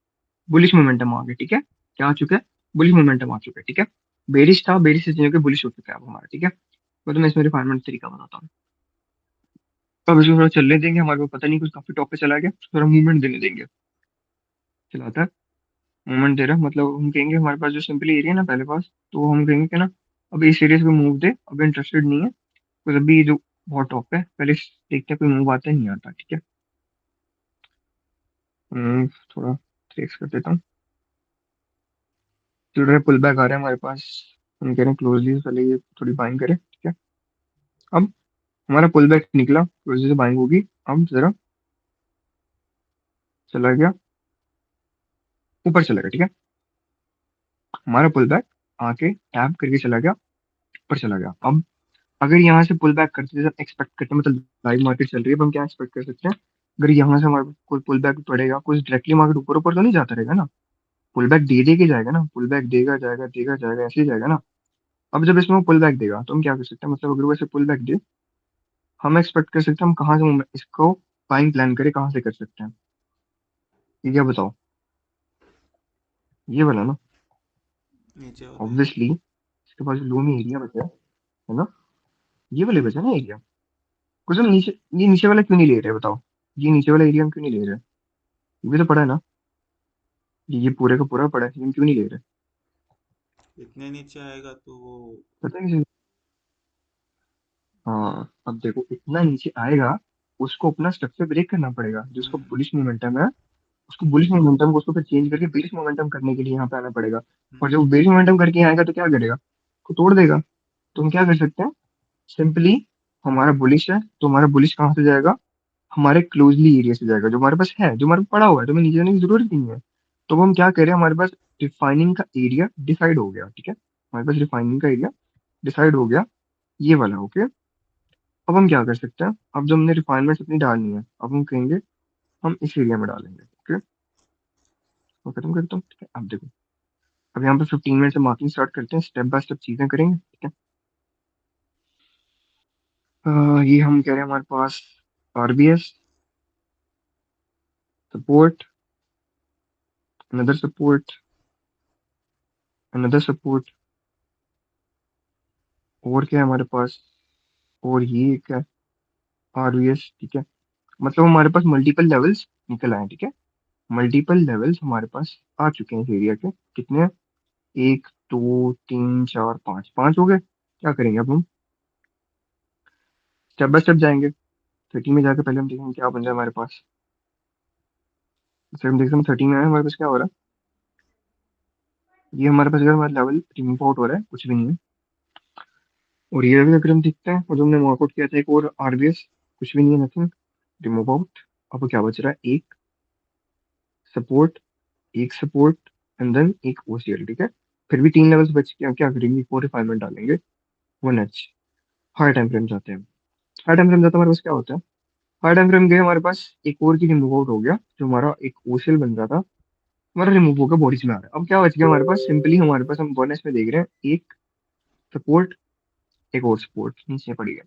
बुलिश मोमेंटम आ गया, ठीक है। क्या आ चुका है, बुलिश मोमेंटम आ चुका है, ठीक है। बेरिश था, बेरिश से चेंज होकर बुलिश हो चुका है अब हमारा, ठीक है। तो मैं इसमें रिफाइनमेंट तरीका बताता हूँ। अब इसको थोड़ा चलने देंगे, हमारे को पता नहीं कुछ काफी टॉप पे चला गया, थोड़ा मूवमेंट देने देंगे। चलाता है, मूवमेंट दे रहा है, मतलब हम कहेंगे हमारे पास जो सिंपल एरिया है ना पहले पास, तो हम कहेंगे कि ना अब इस एरिया से कोई मूव दे, अब इंटरेस्टेड नहीं है। तो अभी ये जो बहुत टॉप है, पहले देखते हैं कोई मूव आता है नहीं आता, ठीक है। थोड़ा ट्रेस कर देता हूँ। चल रहा है, पुल बैक आ रहा है हमारे पास। हम कह रहे हैं क्लोजली पहले ये थोड़ी बाइंग करें, ठीक है। अब हमारा पुल बैक निकला, क्लोजली से बाइंग होगी। अब जरा चला गया, ऊपर चला गया, ठीक है। हमारा पुल बैक आके टैप करके चला गया, ऊपर चला गया। अब अगर यहाँ से पुल बैक करते जैसे एक्सपेक्ट करते हैं, मतलब लाइव मार्केट चल रही है, अब हम क्या एक्सपेक्ट कर सकते हैं। अगर यहाँ से हमारे कोई पुल बैक पड़ेगा, कुछ डायरेक्टली मार्केट ऊपर ऊपर तो नहीं जाता रहेगा ना, पुल बैक दे के जाएगा ना, पुल बैक देगा जाएगा देगा जाएगा, ऐसे ही जाएगा ना। अब जब इसमें वो पुल बैक देगा तो हम क्या कर सकते हैं, मतलब अगर वो ऐसे पुल बैक दे, हम एक्सपेक्ट कर सकते हैं हम कहाँ से इसको बाइंग प्लान करें, कहाँ से कर सकते हैं, ये क्या बताओ। ये वाला ना, नीचे वाला है। ऑब्वियसली इसके पास लो में एरिया बचा है ना, ये वाले बचा ना एरिया। कुछ हम नीचे, ये नीचे वाला क्यों नहीं ले रहे बताओ, ये नीचे वाला एरिया हम क्यों नहीं ले रहे, ये भी तो पड़ा है ना, ये पूरे का पूरा पड़ा है, हम क्यों नहीं ले रहे। इतने नीचे आएगा तो वो पता है किसी, हाँ अब देखो इतना नीचे आएगा, उसको अपना स्ट्रक्चर ब्रेक करना पड़ेगा, जिसको हम्म, बुलिश मोमेंटम है, उसको बुलिश मोमेंटम को उसको फिर चेंज करके बेरिश मोमेंटम करने के लिए यहाँ पे आना पड़ेगा। और हम्म, जब बेरिश मोमेंटम करके आएगा तो क्या करेगा, उसको तोड़ देगा। तो हम क्या कर सकते हैं, सिंपली हमारा बुलिश है तो हमारा बुलिश कहाँ से जाएगा, हमारे क्लोजली एरिया से जाएगा, जो हमारे पास है, जो हमारे पास पड़ा हुआ है, तो हमें नीचे जाने की जरूरत नहीं है। तो अब हम क्या करें, हमारे पास रिफाइनिंग का एरिया डिसाइड हो गया, ठीक है। हमारे पास रिफाइनिंग का एरिया डिसाइड हो गया, ये वाला, ओके। अब हम क्या कर सकते हैं, अब जब हमने रिफाइनमेंट अपनी डालनी है, अब हम कहेंगे हम इस एरिया में डालेंगे, ओके। मैं खत्म करता हूँ, ठीक है। अब देखो, अब यहाँ पे 15 मिनट से मार्किंग स्टार्ट करते हैं, स्टेप बाय स्टेप चीजें करेंगे, ठीक है। ये हम कह रहे हैं हमारे पास RBS support, another support, another support, और क्या है हमारे पास, और ये क्या है, आरबीएस, ठीक है। मतलब हमारे पास मल्टीपल लेवल्स निकल आए, ठीक है। मल्टीपल लेवल्स हमारे पास आ चुके हैं इस एरिया के, कितने हैं, 1 2 3 4 5, 5 हो गए। क्या करेंगे अब हम, स्टेप बाय स्टेप जाएंगे। 30 में जाकर पहले हम देखेंगे क्या बन जाए हमारे पास। जैसे हम देखते हैं 30 में आए, हमारे पास क्या हो रहा है, ये हमारे पास अगर हमारा लेवल रिमूव आउट हो रहा है, कुछ भी नहीं है। और ये भी अगर हम देखते हैं, और जो हमने वर्कआउट किया था एक और आरबीएस, कुछ भी नहीं है, नथिंग, रिमूव आउट। अब क्या बच रहा है, एक सपोर्ट, एक सपोर्ट, एंड देन एक ओसीएल, ठीक है। फिर भी 3 लेवल्स बच गया, क्या करेंगे, 4 रिफाइनमेंट डालेंगे, 1H। हाई टाइम फ्रेम जाते हैं, हाई टाइम फ्रेम जाता है हमारे पास क्या होता है, हाई टाइम फ्रेम गए हमारे पास, एक और की रिमूव आउट हो गया, जो हमारा एक ओसीएल बन रहा था, हमारा रिमूव होकर बॉडीज में आ रहा है। अब क्या बच गया हमारे पास, सिंपली हमारे पास हम 1H में देख रहे हैं, एक सपोर्ट, एक और सपोर्ट नीचे पड़ी है,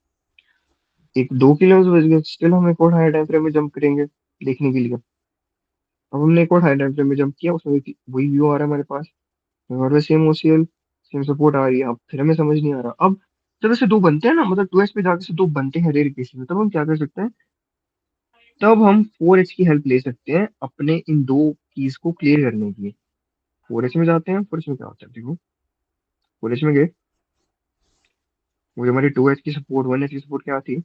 एक 2 किलो बच गया। स्टिल हम एक और हाई टाइम फ्रेम में जंप करेंगे देखने के लिए। अब हमने एक और हाई टाइम फ्रेम में जंप किया, उसमें भी वही व्यू आ रहा है हमारे पास, हमारे पास सेम ओसीएल, सेम सपोर्ट आ रही है। अब फिर हमें समझ नहीं आ रहा, अब जब ऐसे दो बनते हैं ना, मतलब 2H पे जाके से दो बनते हैं रेयर केसेस में, तब हम क्या कर सकते हैं, तब हम 4H की हेल्प ले सकते हैं अपने इन दो कीज को क्लियर करने की। 4H में जाते हैं, 4H में क्या होता है देखो, 4H में गए, वो जो हमारी 2H की सपोर्ट, 1H की सपोर्ट क्या थी,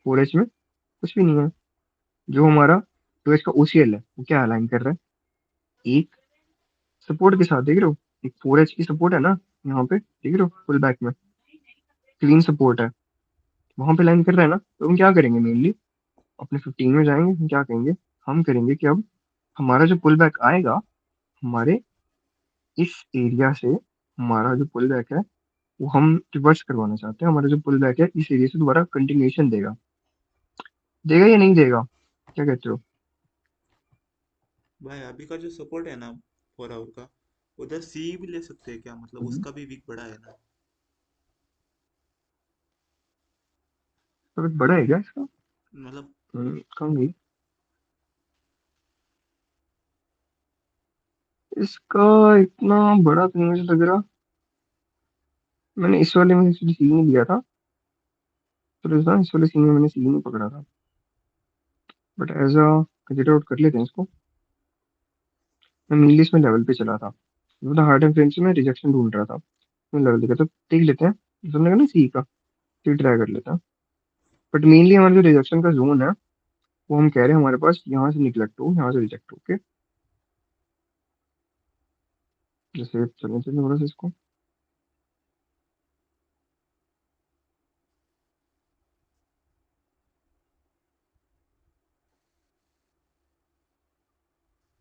4H में कुछ भी नहीं है। जो हमारा 2H का ओसीएल है वो क्या अलाइन कर रहा है, एक सपोर्ट के साथ, देख रहे हो, एक 4H की सपोर्ट है ना यहाँ पे, देख रहे हो फुल बैक में क्लीन सपोर्ट है, वहां पे लाइन कर रहा है ना। तो हम क्या करेंगे मेनली, अपने 15 में जाएंगे, हम क्या करेंगे, हम करेंगे कि अब हमारा जो पुल बैक आएगा, हमारे इस एरिया से, हमारा जो पुल बैक है वो हम रिवर्स करवाना चाहते हैं, हमारा जो पुल बैक है इस एरिया से दोबारा कंटिन्यूएशन देगा, देगा या नहीं देगा, क्या कहते हो। भाई अभी का जो सपोर्ट है ना 4 आवर का, उधर सी भी ले सकते हैं क्या, मतलब हम्म। उसका भी वीक बढ़ा है ना। तो बड़ा है क्या इसका? मतलब कहाँ गई इसका? इतना बड़ा तो नहीं मुझे लग रहा। मैंने इस वाले में सी नहीं लिया था, तो इस वाले सीन में मैंने सी नहीं पकड़ा था। But as a consider out कर लेते हैं इसको। मैं मेनली इसमें लेवल पे चला था, मतलब हार्ड एंड फ्रेंड से मैं रिजेक्शन ढूंढ रहा था। मैं लेवल देखा तो देख लेते हैं, तुमने कहा ना सी का, सी ट्राई कर लेते हैं। बट मेनली हमारा जो रिजेक्शन का जोन है, वो हम कह रहे हैं हमारे पास यहाँ से निकलेक्ट हो, यहाँ से रिजेक्ट हो। ओके, जैसे चलने चलने थोड़ा सा इसको।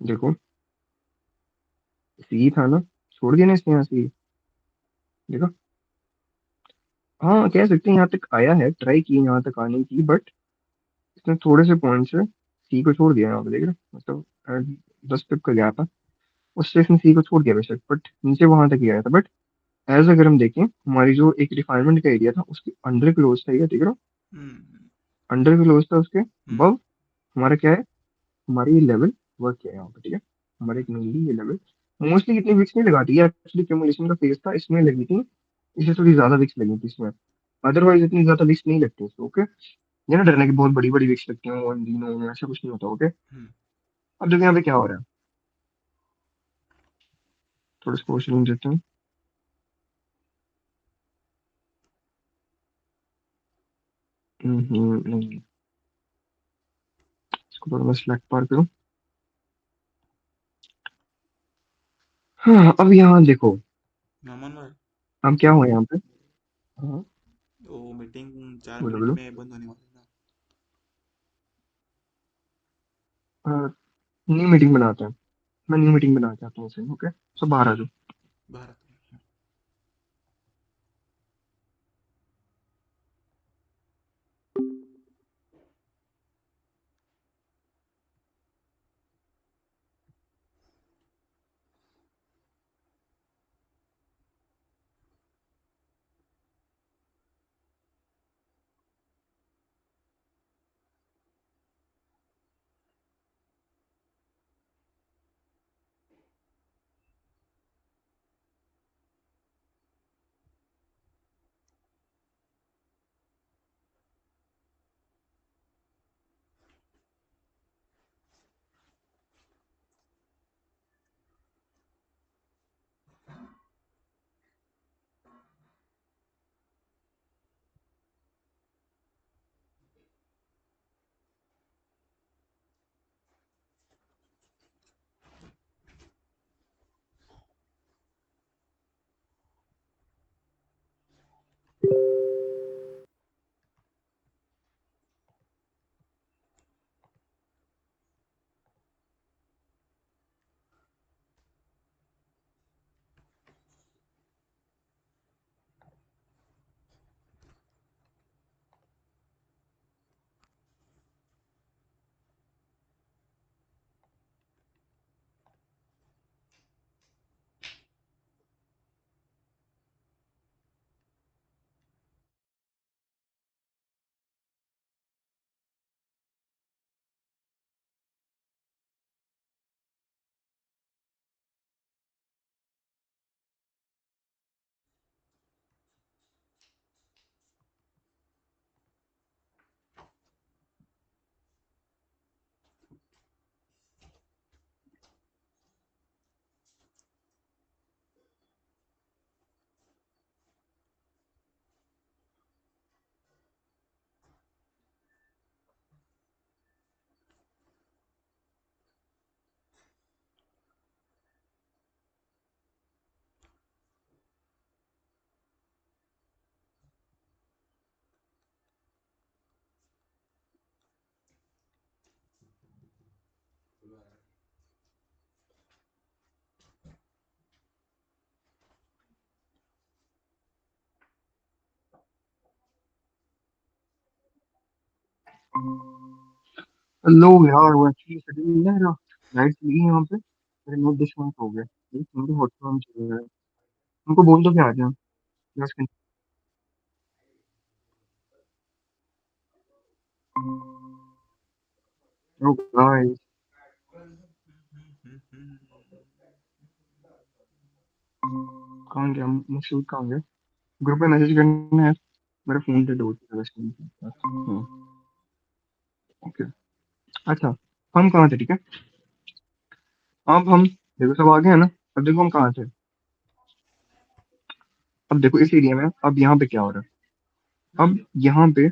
देखो सी था ना, छोड़ दिया ना इसने यहाँ सी। देखो, हाँ कह सकते हैं यहाँ तक आया है, ट्राई की यहाँ तक आने की, बट इसने थोड़े से पॉइंट से सी को छोड़ दिया यहाँ पे। देख रहे हो? मतलब 10 पिप का गैप है, उससे इसने सी को छोड़ दिया बेशक, बट नीचे वहां तक ही आया था। बट एज अगर हम देखें, हमारी जो एक रिफाइनमेंट का एरिया था उसके अंडर क्लोज था ये, देख रहे हो? हम्म अंडर क्लोज था उसके हम्म अब। हमारा क्या है, हमारी ये लेवल वर्क किया है यहाँ पे, ठीक है। हमारे एक मेनली ये लेवल मोस्टली इतनी विक्स नहीं लगाती है, एक्चुअली क्यूमुलेशन का फेज था इसमें लगी थी, इसलिए थोड़ी ज्यादा विक्स लगी थी इसमें। अदरवाइज इतनी ज्यादा विक्स नहीं लगती इसमें। ओके, ये ना डरने की बहुत बड़ी बड़ी विक्स लगती हैं वन दिनों में, ऐसा कुछ नहीं होता। ओके, हम्म। अब देखो यहाँ पे क्या हो रहा है, थोड़ा सा क्वेश्चन देते हैं। नहीं, इसको थोड़ा मैं सिलेक्ट पार करूँ। हाँ अब यहाँ देखो, नमन भाई, अब क्या हुआ यहाँ पे। हाँ, वो मीटिंग चार बोलो मिनट बोलो। में बंद होने वाली है ना। न्यू मीटिंग बनाते हैं, मैं न्यू मीटिंग बनाना चाहता हूँ इसे। ओके, सब बाहर आ जाओ। भारत में। लो यार, वो एक्चुअली सडनली ना मेरा लाइट चली गई यहाँ पे, मेरे नोट डिस्कनेक्ट हो गया। मेरे हॉटस्पॉट में चल रहा है, उनको बोल दो क्या आ जाए। Oh guys, कहाँ गया मकसूद, कहाँ गया? ग्रुप पे मैसेज करना है, मेरा फोन पे डोट है वैसे। ओके, अच्छा हम कहाँ थे, ठीक है? अब हम देखो सब आ गए हैं ना। अब देखो हम कहाँ थे। अब देखो इस एरिया में, अब यहाँ पे क्या हो रहा है? अब यहाँ पे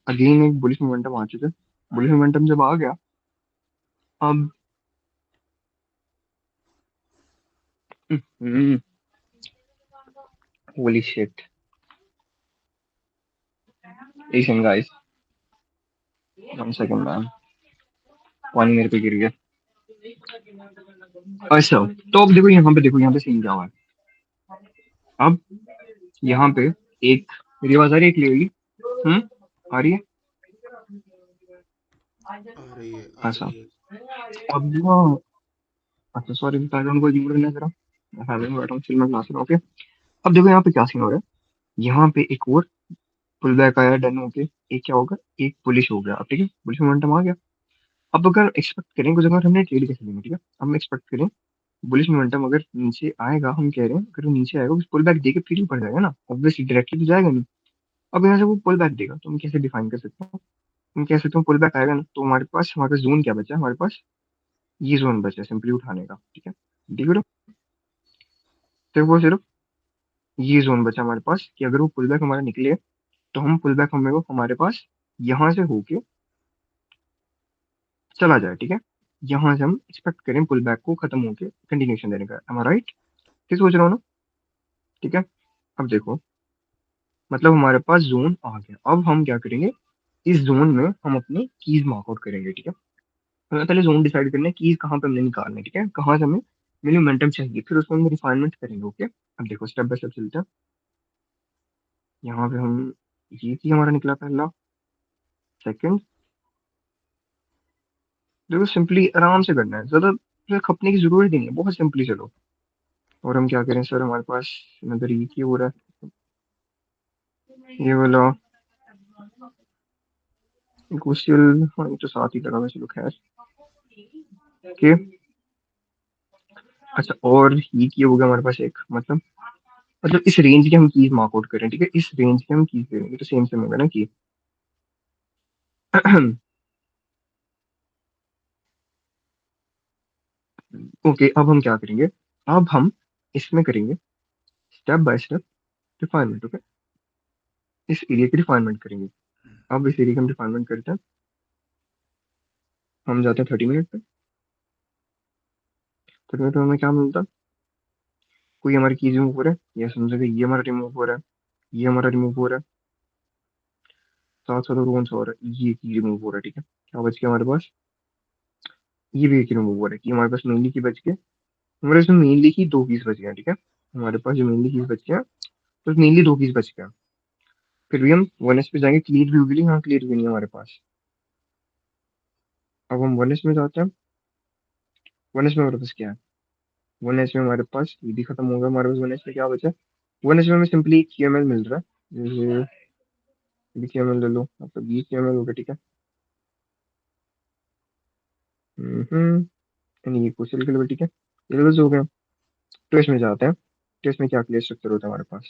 अगेन एक बुलिश मोमेंटम आ चुका है। बुलिश मोमेंटम जब आ गया, अब holy shit, listen guys, 1 second ma'am, पानी मेरे पे गिर गया। अच्छा, तो अब देखो यहाँ पे, देखो यहाँ पे सीन क्या हुआ है। अब यहाँ पे एक, मेरी आवाज आ रही है क्लियरली? आ रही है? आ रही है, आ अच्छा, रही है। अब ना, अच्छा सॉरी, बैकग्राउंड को इग्नोर करना जरा, मैं साइलेंट में बैठा हूँ, चिल में क्लास में। ओके, अब देखो यहाँ पे क्या सीन हो रहा है। यहाँ पे एक और पुल बैक आया डन होके, एक क्या होगा, एक पुलिस हो गया। अब ठीक है, पुलिस मोमेंटम आ गया। अब अगर एक्सपेक्ट करें कुछ, अगर हमने ट्रेड कैसे लेंगे, ठीक है, हम एक्सपेक्ट करें बुलिश मोमेंटम अगर नीचे आएगा, हम कह रहे हैं अगर वो नीचे आएगा, पुल बैक देके फिर ऊपर जाएगा ना, ऑब्वियसली डायरेक्टली तो जाएगा नहीं। अब यहाँ से वो पुल बैक देगा, तो हम कैसे डिफाइन कर सकते हैं? हम कह सकते हैं पुल बैक आएगा ना, तो हमारे पास जोन क्या बचा है? हमारे पास ये जोन बचा है सिंपली उठाने का, ठीक है। देख रहे हो? सिर्फ वो सिर्फ ये जोन बचा हमारे पास कि अगर वो पुल बैक हमारा निकले, तो हम पुल बैक हमें वो हमारे पास यहाँ से होके चला जाए, ठीक है। यहाँ से हम एक्सपेक्ट करें पुल बैक को खत्म होके कंटिन्यूशन देने का, एम आई राइट? फिर सोच रहा हूँ ना, ठीक है। अब देखो, मतलब हमारे पास जोन आ गया। अब हम क्या करेंगे, इस जोन में हम अपनी कीज मार्कआउट करेंगे, ठीक है। हमें पहले जोन डिसाइड करना है, कीज कहाँ पे हमने निकालना है, ठीक है, कहाँ से हमें मिनिमम चाहिए, फिर उसमें हम रिफाइनमेंट करेंगे। ओके, अब देखो स्टेप बाय स्टेप चलते हैं। यहाँ पे हम, ये की हमारा निकला पहला, सेकंड। देखो सिंपली आराम से करना है, ज्यादा ज्यादा खपने की जरूरत ही नहीं है, बहुत सिंपली चलो। और हम क्या करें सर, हमारे पास नजर ये की हो रहा है, ये वाला क्वेश्चन, हाँ ये तो साथ ही लगा हुआ है, चलो खैर। ओके, अच्छा और ये की हो गया हमारे पास एक, मतलब इस रेंज के हम कीज मार्क आउट करें, ठीक है, इस रेंज के हम कीज करेंगे, तो सेम सेम होगा ना की। ओके, अब हम क्या करेंगे, अब हम इसमें करेंगे step by step refinement. Okay, इस एरिया की रिफाइनमेंट करेंगे। अब इस एरिया की हम रिफाइनमेंट करते हैं। हम जाते हैं 30 मिनट पे। 30 मिनट में हमें क्या मिलता है, कोई हमारी कीज रिमूव हो रहा है, या समझो कि ये हमारा रिमूव हो रहा है, ये हमारा रिमूव हो रहा है, साथ साथ और कौन सा हो रहा है, ये की रिमूव हो रहा है, ठीक है। क्या बच गया हमारे पास, ये भी एक रिमूव हो रहा है, कि हमारे पास मेनली की बच गए, हमारे इसमें मेनली की 2 पीस बच गए, ठीक है। हमारे पास जो मेनली पीस बच गया, तो मेनली 2 पीस बच गया। फिर भी हम 1s पे जाएंगे, क्लियर व्यू के लिए, हाँ क्लियर व्यू नहीं है हमारे पास। अब हम 1s में जाते हैं। 1s में हमारे पास क्या है, 1s में हमारे पास ये भी खत्म होगा, हमारे पास 1s में क्या बचा? 1s में हमें सिंपली QML मिल रहा है, ये QML ले लो, मतलब ये QML होगा, ठीक है। यानी ये क्वेश्चन के लेवल, ठीक है, ये लेवल्स हो गए। तो इसमें जाते हैं, तो इसमें क्या क्लियर स्ट्रक्चर होता है हमारे पास?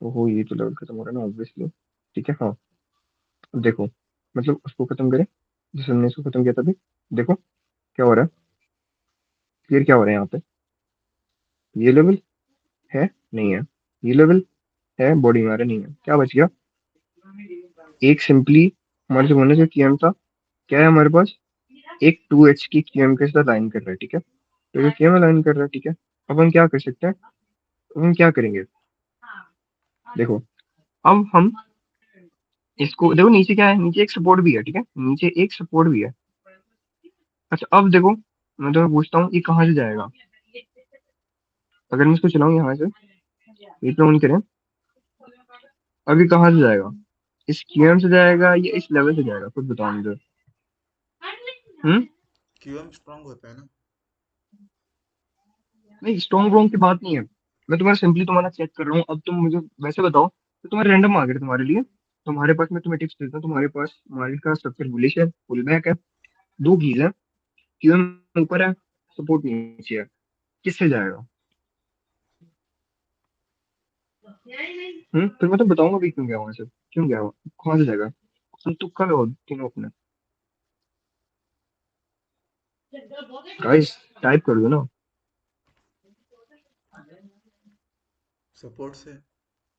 ओहो, ये तो लेवल खत्म हो रहा है ना ऑब्वियसली, ठीक है। हाँ, अब देखो, मतलब उसको खत्म करें, जिस हमने इसको खत्म किया था अभी, देखो क्या हो रहा है, क्लियर क्या हो रहा है यहाँ पे, ये लेवल है, नहीं है, ये लेवल है, बॉडी हमारे नहीं है, क्या बच गया? एक सिंपली हमारे जो होने से QM था, क्या है हमारे पास, एक 2H की QM के साथ लाइन कर रहा है, ठीक है। तो ये QM लाइन कर रहा है, ठीक है। अब हम क्या कर सकते हैं, अब हम क्या करेंगे, देखो, अब हम इसको देखो, नीचे क्या है, नीचे एक सपोर्ट भी है, ठीक है, नीचे एक सपोर्ट भी है। अच्छा अब देखो, मैं तो पूछता हूँ ये कहाँ से जाएगा, अगर मैं इसको चलाऊँ यहाँ से, ये पे ऑन करें, अभी कहाँ से जाएगा, इस QM से जाएगा या इस लेवल से जाएगा, खुद बताओ मुझे। हम्म, क्यूएम स्ट्रांग होता है ना। नहीं स्ट्रॉन्ग रोंग की बात नहीं है, मैं तुम्हारा सिंपली तुम्हारा चेक कर रहा हूँ। अब तुम मुझे वैसे बताओ, तो तुम्हारे रैंडम आ गए थे तुम्हारे लिए, तुम्हारे पास, मैं तुम्हें टिप्स देता हूँ, तुम्हारे पास मार्केट का स्ट्रक्चर बुलिश है, पुल बैक है, दो कीज है, क्यूएम ऊपर है, सपोर्ट नीचे है, किससे जाएगा? फिर मैं तो बताऊंगा भी क्यों गया वहां से, क्यों गया वहाँ, कहाँ से जाएगा? तुम तुक्का लगाओ तीनों अपने। गाइस टाइप कर दो ना। सपोर्ट से।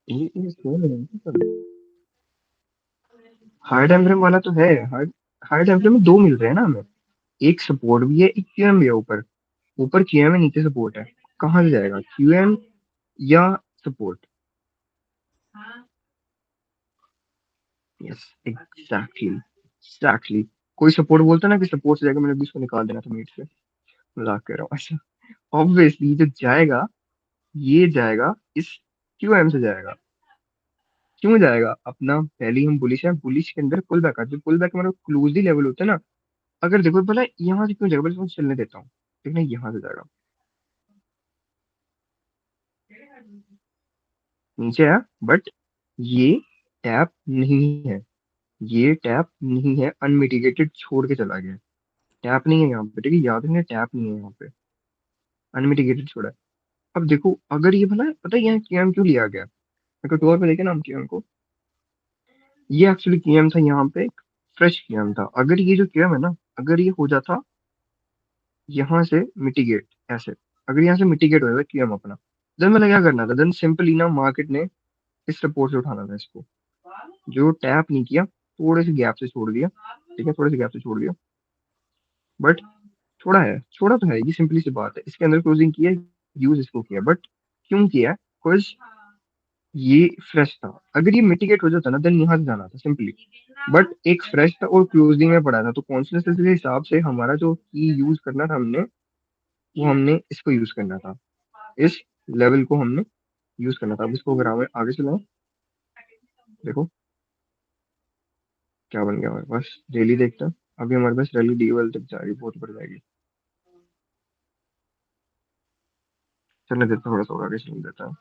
ये कौन है? हाई टाइम फ्रेम वाला तो है। हाई हाई टाइम फ्रेम में दो मिल रहे हैं ना हमें, एक सपोर्ट भी है, एक क्यूएम भी है ऊपर। ऊपर क्यूएम है, नीचे सपोर्ट है, कहाँ से जाएगा क्यूएम या सपोर्ट? Yes, exactly exactly. कोई सपोर्ट बोलता ना कि सपोर्ट से जाएगा, मैंने भी उसको निकाल देना था मीट से, मजाक कर रहा हूँ ऐसा। ऑब्वियसली जो जाएगा, ये जाएगा इस क्यूएम से जाएगा। क्यों जाएगा? अपना पहले ही हम बुलिश है, बुलिश के अंदर पुल बैक आते हैं, पुल बैक हमारा क्लोजली लेवल होता है ना। अगर देखो बोला यहाँ से क्यों जाएगा, बस मैं चलने देता हूँ, देखना यहाँ से जाएगा, नीचे है, बट ये टैप नहीं है, ये टैप नहीं है, अनमिटिगेटेड छोड़ के चला गया। टैप नहीं है यहाँ पे, ठीक है, याद रखना टैप नहीं है यहाँ पे, अनमिटिगेटेड छोड़ा है। अब देखो अगर ये भला पता है यहाँ केएम क्यों लिया गया, मैं कुछ और पे देखे ना हम केएम को, ये एक्चुअली केएम था यहाँ पे, एक फ्रेश केएम था। अगर ये जो केएम है ना, अगर ये हो जाता यहाँ से मिटिगेट, ऐसे अगर यहाँ से मिटिगेट हो जाता केएम अपना, देन मतलब क्या करना था, देन सिंपली ना मार्केट ने इस सपोर्ट से उठाना था इसको, जो टैप नहीं किया, थोड़े से गैप से छोड़ दिया, ठीक है, थोड़े से गैप से छोड़ दिया, बट छोड़ा है, छोड़ा तो है, ये सिंपली सी बात है, इसके अंदर क्लोजिंग की है, यूज इसको किया, बट क्यों किया? बिकॉज ये फ्रेश था। अगर ये मिटिगेट हो जाता ना, देन यहाँ से जाना था सिंपली, बट एक फ्रेश था और क्लोजिंग में पड़ा था, तो कॉन्सियसनेस के हिसाब से हमारा जो की यूज करना था हमने, वो हमने इसको यूज करना था, इस लेवल को हमने यूज करना था। अब इसको अगर हमें आगे चलाएं, देखो क्या बन गया हमारे पास, रैली देखते हैं। अभी हमारे पास रैली डी तक जा रही है, बहुत बढ़ जाएगी, चलने देता थोड़ा सा और आगे चलने देता है।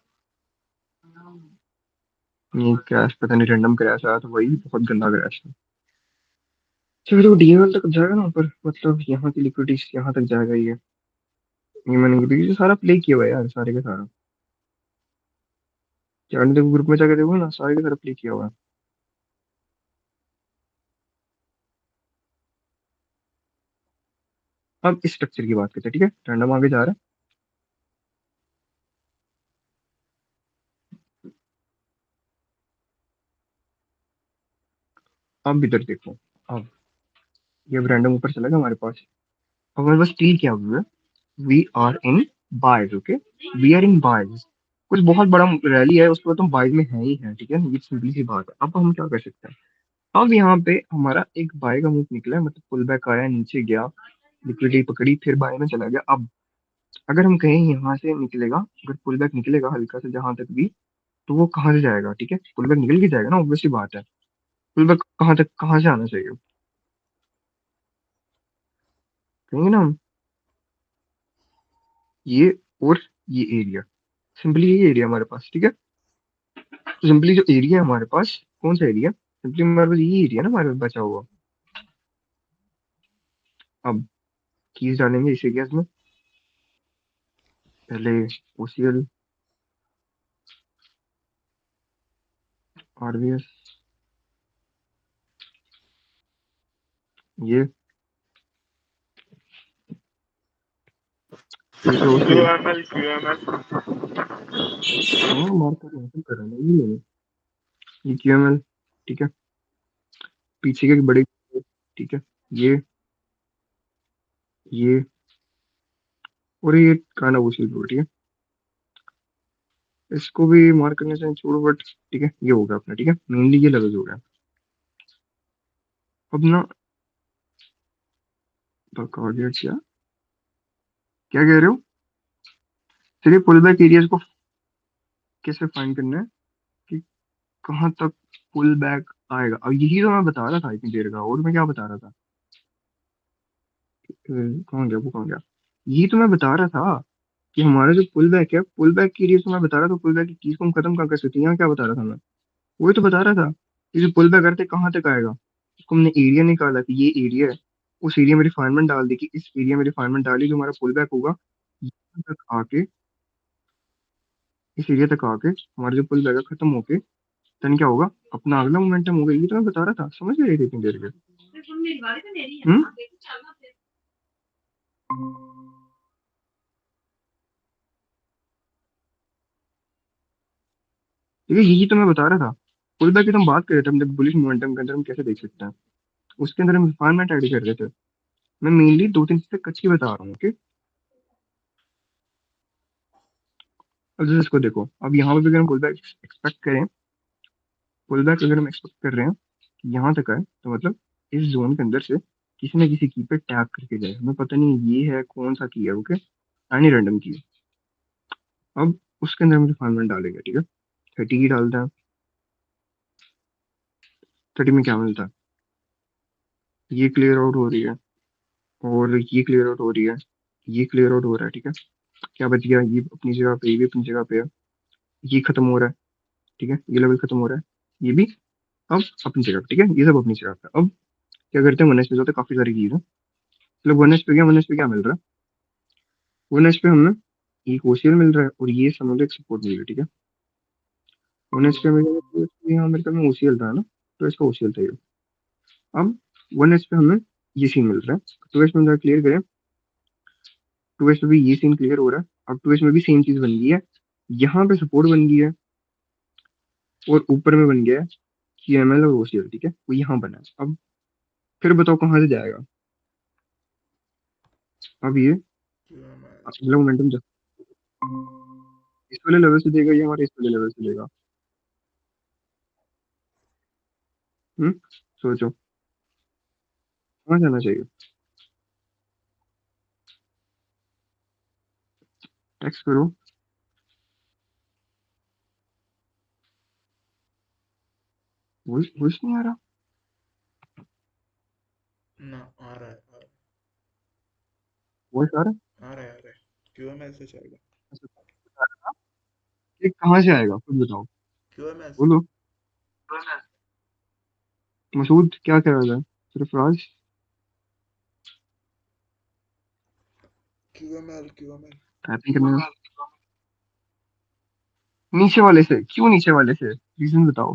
ये क्रैश पता नहीं, रैंडम क्रैश आया था, वही बहुत गंदा क्रैश था। चलो तो डीएल तक जाएगा ना ऊपर, मतलब यहाँ की लिक्विडिटी यहाँ तक जाएगा ये मैंने ये सारा प्ले किया हुआ है यार, सारे का सारा, क्या देखो ग्रुप में जाकर देखो ना, सारे का सारा प्ले किया हुआ है। अब इस स्ट्रक्चर की बात करते हैं, ठीक है, रैंडम आगे जा रहा है। अब इधर देखो, अब ये अब रैंडम ऊपर चला गया हमारे पास, अब हमारे पास स्टील क्या हुआ है, we are in buys, okay, we are in buys. कुछ बहुत बड़ा रैली है, उसके बाद तुम बाइज में है ही है, ठीक है, ये सिंपली सी बात है। अब हम क्या कर सकते हैं, अब यहाँ पे हमारा एक बाय का मूव निकला है, मतलब पुल बैक आया, नीचे गया, लिक्विडिटी पकड़ी, फिर बाय में चला गया। अब अगर हम कहें यहाँ से निकलेगा, अगर पुल बैक निकलेगा हल्का से जहां तक भी, तो वो कहाँ से जाएगा? ठीक है, पुल बैक निकल के जाएगा ना, ऑब्वियसली बात है। पुल बैक कहाँ तक, कहाँ से आना चाहिए, कहेंगे ना हम, ये और ये एरिया, सिंपली ये एरिया हमारे पास, ठीक है, तो सिंपली जो एरिया है हमारे पास, कौन सा एरिया, सिंपली हमारे पास ये एरिया ना हमारे पास बचा हुआ। अब कीज डालेंगे इस एरिया में, पहले ओसीएल, आरबीएस, ये फिर से ओसीएल, QML QML हाँ मार्कर कर रहा है ये लेने, ये क्यूएमएल, ठीक है, पीछे के बड़े, ठीक है, ये ये और ये कांडा ओसीएल, ठीक है, इसको भी मार्क करने से छोड़ो, बट ठीक है, ये हो गया अपना, ठीक है, मेनली ये लेवल हो गया। अब ना बकौलियत क्या, क्या कह रहे हो? चलिए पुल बैक एरियाज को कैसे फाइंड करना है, कि कहाँ तक पुल बैक आएगा, अब यही तो मैं बता रहा था इतनी देर का, और मैं क्या बता रहा था, कहाँ गया वो, कहाँ गया, यही तो मैं बता रहा था कि हमारा जो पुल बैक है, पुल बैक की एरिया तो मैं बता रहा था, पुल बैक की चीज को हम खत्म कहाँ कर सकते हैं, यहाँ क्या बता रहा था मैं, वही तो बता रहा था, ये जो पुल बैक करते कहाँ तक आएगा, उसको हमने एरिया निकाला कि ये एरिया है, उस एरिया में रिफाइनमेंट डाल दी कि इस एरिया में रिफाइनमेंट डाली, जो हमारा पुल बैक होगा यहाँ तक आके, इस एरिया तक आके हमारा जो पुल बैक है खत्म होके देन क्या होगा, अपना अगला मोमेंटम होगा। ये तो मैं बता रहा था, समझ नहीं रही थी इतनी देर के। हम्म? ठीक है, यही तो मैं बता रहा था। पुल बैक की तो हम बात कर रहे थे, हम बुलिश मोमेंटम के अंदर हम कैसे देख सकते हैं, उसके अंदर हम रिफाइनमेंट ऐड कर रहे थे। मैं मेनली दो तीन चीजें कच्ची बता रहा हूँ, ओके। अब जैसे इसको देखो, अब यहाँ पे भी अगर हम पुल बैक एक्सपेक्ट करें, पुल बैक अगर हम एक्सपेक्ट कर रहे हैं कि यहाँ तक आए, तो मतलब इस जोन के अंदर से किसी न किसी की पे टैप करके जाए, हमें पता नहीं ये है कौन सा की है, ओके, एनी रैंडम की। अब उसके अंदर हम रिफाइनमेंट डालेंगे, ठीक है। 30 की डालते हैं। 30 में क्या मिलता है, ये क्लियर आउट हो रही है, और ये क्लियर आउट हो रही है, ये क्लियर आउट हो रहा है, ठीक है। क्या बच गया, ये अपनी जगह पे, ये भी अपनी जगह पे है, ये खत्म हो रहा है, ठीक है, ये लेवल खत्म हो रहा है, ये भी अब अपनी जगह पे, ठीक है, ये सब अपनी जगह पे। अब क्या करते हैं, 1s पे जाते हैं, काफी सारी चीज है। मतलब 1s पे गया, 1s पे क्या मिल रहा है, 1s पे हमें एक ओसीएल मिल रहा है, और ये समझ लो एक सपोर्ट मिल रहा है, ठीक है। 1s पे मिलेगा, 2s पे यहाँ मेरे ख्याल में ओसीएल था ना, तो इसका ओसीएल था ये। अब 1s पे हमें ये सीन मिल रहा है, 2s में जरा क्लियर करें, 2s में भी ये सीन क्लियर हो रहा है। अब 2s में भी सेम चीज बन गई है, यहाँ पे सपोर्ट बन गई है, और ऊपर में बन गया है सीएमएल और ओसीएल, ठीक है, वो यहाँ बना है। अब फिर बताओ कहाँ से जाएगा, अब ये QML अगला मोमेंटम इस वाले लेवल से देगा, ये हमारे इस वाले लेवल से देगा। हम्म, सोचो कहाँ जाना चाहिए, टेक्स्ट करो। वॉइस नहीं आ रहा, ना आ रहा है, वॉइस आ रहा है। आ रहा है QML से चलेगा। अच्छा, ये कहाँ से आएगा खुद बताओ, QML से। बोलो। मसूद क्या कह रहा था, सरफराज। QML टाइपिंग करने में नीचे वाले से क्यों, नीचे वाले से रीजन बताओ,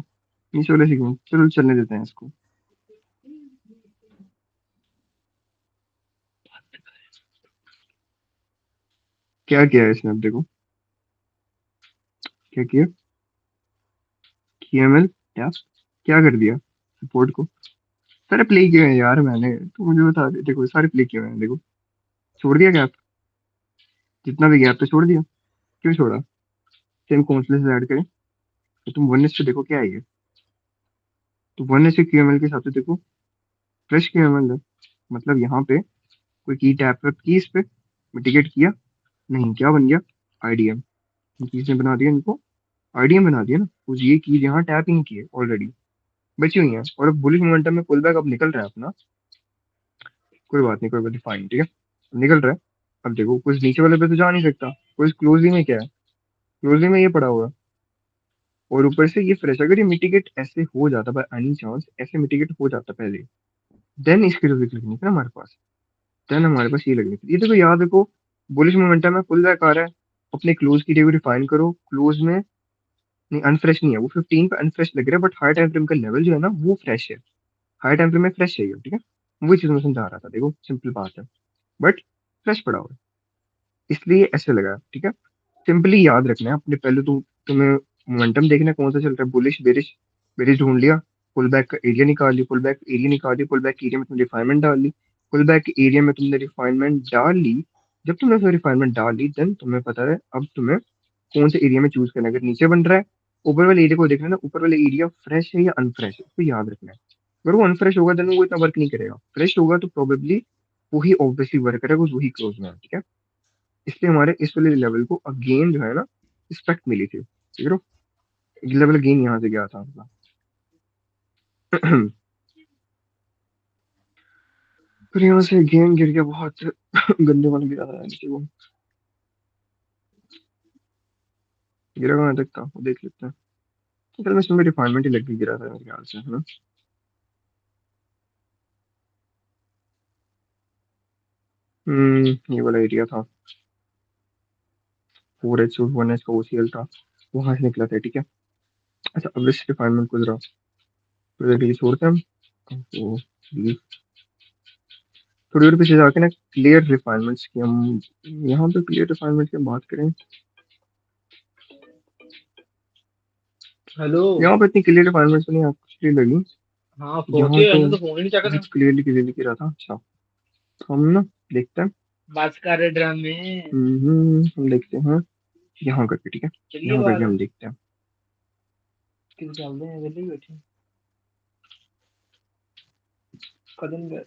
नीचे वाले से क्यों, चलो चलने देते हैं इसको। क्या किया है इसने, अब देखो क्या किया, कीएमएल टैप, क्या कर दिया, सपोर्ट को। सारे प्ले किए हैं यार मैंने, तो मुझे बता दे, देखो सारे प्ले किए हुए हैं, देखो छोड़ दिया गैप, जितना भी गैप तो छोड़ दिया, क्यों छोड़ा, सेम काउंसलेस से ऐड करें, तो तुम 1s पे देखो क्या है ये, तो 1s के क्यूएमएल के हिसाब से देखो, फ्रेश क्यूएमएल है, मतलब यहाँ पे कोई की टैप की इस पे, मिटिगेट किया, नहीं क्या बन गया, आईडीएम, किसने बना दिया इनको, आईडीएम बना दिया ना, उस ये की यहाँ टैप ही नहीं किए ऑलरेडी, बची हुई है, और अब बुलिश मोमेंटम में पुल बैक अब निकल रहा है अपना, कोई बात नहीं, कोई बात नहीं, फाइन, ठीक है, अब निकल रहा है। अब देखो कुछ नीचे वाले पे तो जा नहीं सकता, कुछ क्लोजली में क्या है, क्लोजली में ये पड़ा हुआ है, और ऊपर से ये फ्रेश, अगर ये मिटिगेट ऐसे हो जाता बाय एनी चांस, ऐसे मिटिगेट हो जाता पहले, देन इसकी रिजल्ट लगनी थी ना हमारे पास, देन हमारे पास ये लगनी थी। ये देखो याद देखो, बुलिश मोमेंटम में पुल बैक आ रहा है, अपने क्लोज की डेविड डिफाइन करो, क्लोज में नहीं अनफ्रेश नहीं है, वो 15 पे अनफ्रेश लग रहा है, बट हाई टाइम फ्रेम का लेवल जो है ना वो फ्रेश है, हाई टाइम फ्रेम में फ्रेश चाहिए, ठीक है, वही चीज मैं समझा रहा था, देखो सिंपल बात है, बट फ्रेश पड़ा हुआ है, इसलिए ऐसे लगा, ठीक है। सिंपली याद रखना है अपने, पहले तो तुम्हें मोमेंटम देखना है कौन सा चल रहा है, बुलिश बेरिश, बेरिश ढूंढ लिया, पुल बैक का एरिया निकाल ली, पुल बैक एरिया निकाल ली, पुल बैक एरिया में तुमने रिफाइनमेंट डाल ली, पुल बैक एरिया में तुमने रिफाइनमेंट डाल ली, जब तुमने उसमें रिफाइनमेंट डाल ली देन तुम्हें पता है अब तुम्हें कौन से एरिया में चूज करना है, अगर नीचे बन रहा है, ऊपर वाले एरिया को देखना है ना, ऊपर वाले एरिया फ्रेश है या अनफ्रेश है, उसको याद रखना है। अगर वो अनफ्रेश होगा देन वो इतना वर्क नहीं करेगा, फ्रेश होगा तो प्रोबेबली वही ऑब्वियसली वर्क करेगा, वही क्लोज में है, ठीक है। इसलिए हमारे इस वाले लेवल को अगेन जो है ना रिस्पेक्ट मिली थी, ठीक है, लेवल अगेन यहाँ से गया था आपका। फिर यहाँ से गेम गिर गया बहुत गंदे वाला गिरा था नीचे वो, गिरा कहाँ तक था वो देख लेते हैं। चल मैं इसमें रिफाइनमेंट ही लग भी गिरा था मेरे ख्याल से, है ना। ये वाला एरिया था, 4H1H का OCl था, वहां से निकला था, ठीक है। अच्छा अब इस रिफाइनमेंट को जरा थोड़ी देर के लिए छोड़ते हैं हम। तो ये थोड़ी देर पीछे जाके ना क्लियर रिफाइनमेंट्स की हम, यहाँ पे क्लियर रिफाइनमेंट की हम बात करें, हेलो। यहाँ पे इतनी क्लियर रिफाइनमेंट्स तो नहीं एक्चुअली लगी। हाँ यहाँ फोर्टी है तो ना, तो फोन ही नहीं चका था। क्लियरली क्लियरली गिरा था। अच्छा तो हम ना देखते हैं। बस कर रहे ड्रम में। हम देखते हैं यहाँ करके, ठीक है। चलिए यहाँ करके बाहर हम देखते हैं। किस चलते हैं, वेले ही बैठे हैं। कदम कर।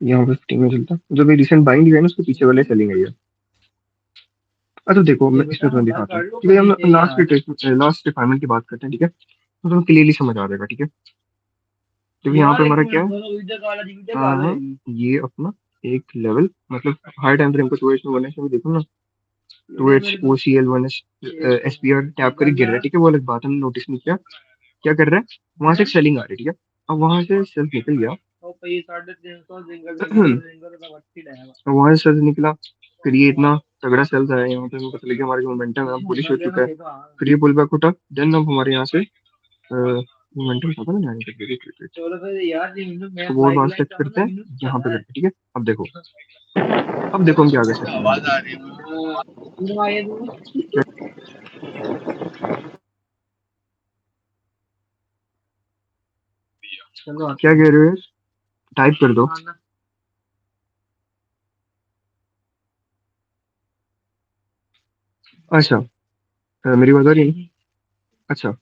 यहाँ पे फिटिंग में चलता है, जो भी रिसेंट बाइंग है ना उसके पीछे वाले सेलिंग है ये। अच्छा देखो ये मैं बेटा इसमें तुम्हें हमारा दिखाता हूँ, कर लो ठीक है। हम कभी से यार। लास्ट रिफाइनमेंट की बात करते हैं, ठीक है, तो तुम्हें क्लियरली समझ आ जाएगा, ठीक है। तो यहाँ यार पे एक हमारा क्या मिनट है, दोनों इधर काला जी इधर काला है। ये अपना एक लेवल, मतलब हाई टाइम फ्रेम को 2H में 1H में देखो ना, टू ये एच मेरे ओ को C L 1H SPR tap करके गिर रहा है, ठीक है। वो अलग बात, हमने नोटिस नहीं किया क्या कर रहा है। वहां से सेलिंग आ रही है, ठीक है। अब वहां से सेल्फ निकल गया। तो पे 350 जिंगर जिंगर जिंगर का वट्टी है। अब वहां से सेल्फ निकला, फिर ये इतना तगड़ा सेल्स आया यहाँ पे, हमें पता लगा हमारा जो मोमेंटम है बुलिश हो चुका है। फिर ये पुल बैक उठा, देन अब हमारे यहाँ से मोमेंटम था ना जाने के। चलो फिर यार जी मैं तो वो बाइक बात लाइन सेट चाहूँ करते ना हैं मिनू यहाँ पे चला है। करके, ठीक है। अब देखो हम क्या कर सकते हैं यहाँ आवाज आ रही है। क्यों आए तू? पे। चलो क्या कह रहे हो, टाइप कर दो। अच्छा मेरी बात आ रही है। अच्छा